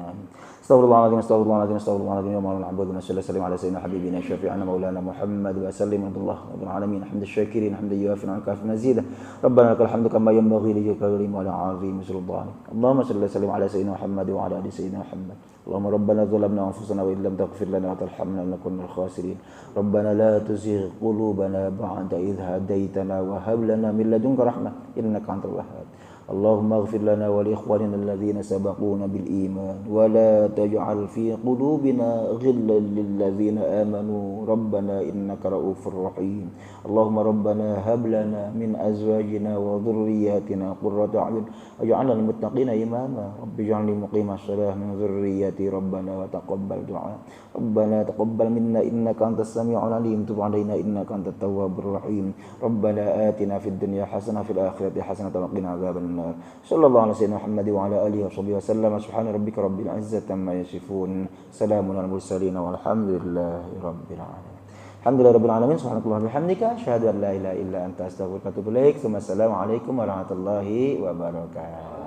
Astaghfirullahaladzim ya maulana na'budu wa sallallahu ala sayyidina habibina syafi'ina maulana Muhammad wa sallim rabbil alamin hamdas syakirin hamdan yuwafi wa yukafi mazidah. Rabbana lakal hamdu kama yanbaghi li jalali wa 'azimi sultanik. Allahumma shalli wa sallim ala sayyidina Muhammad wa ala ali sayyidina Muhammad. Allahumma rabbana zalamna anfusana wa illam taghfir lana wa tarhamna lanakunanna minal khasirin. Rabbana la tuzigh qulubana ba'da idh hadaytana wa hab lana min ladunka rahmah innaka antal wahhab. Allahumma ighfir lana wa li ikhwanina alladhina sabaquna bil iman wa la taj'al fi qulubina ghillan lil ladzina amanu rabbana innaka ra'ufur rahim. Allahumma rabbana hab lana min azwajina wa dhurriyyatina qurrata a'yun waj'alna lil muttaqina imama. Rabbi ij'alni muqimas shalah min dhurriyyati rabbana wa taqabbal du'a. Rabbana taqabbal minna innaka antas sami'ul 'alim tub 'alaina innaka antat tawwabur rahim. Rabbana atina fid dunya hasanah fil akhirati hasanah wa qina adzaban sallallahu alaihi Muhammad wa ala alihi wa sahbihi wasallam. Subhana rabbika rabbil izzati amma yasifun. Salamun alal mursalin walhamdulillahi rabbil alamin. Alhamdulillahi rabbil alamin. Subhanallahi bihamdika asyhadu an la ilaha illa anta astaghfiruka wa atubu ilaik. Assalamu alaikum warahmatullahi wabarakatuh.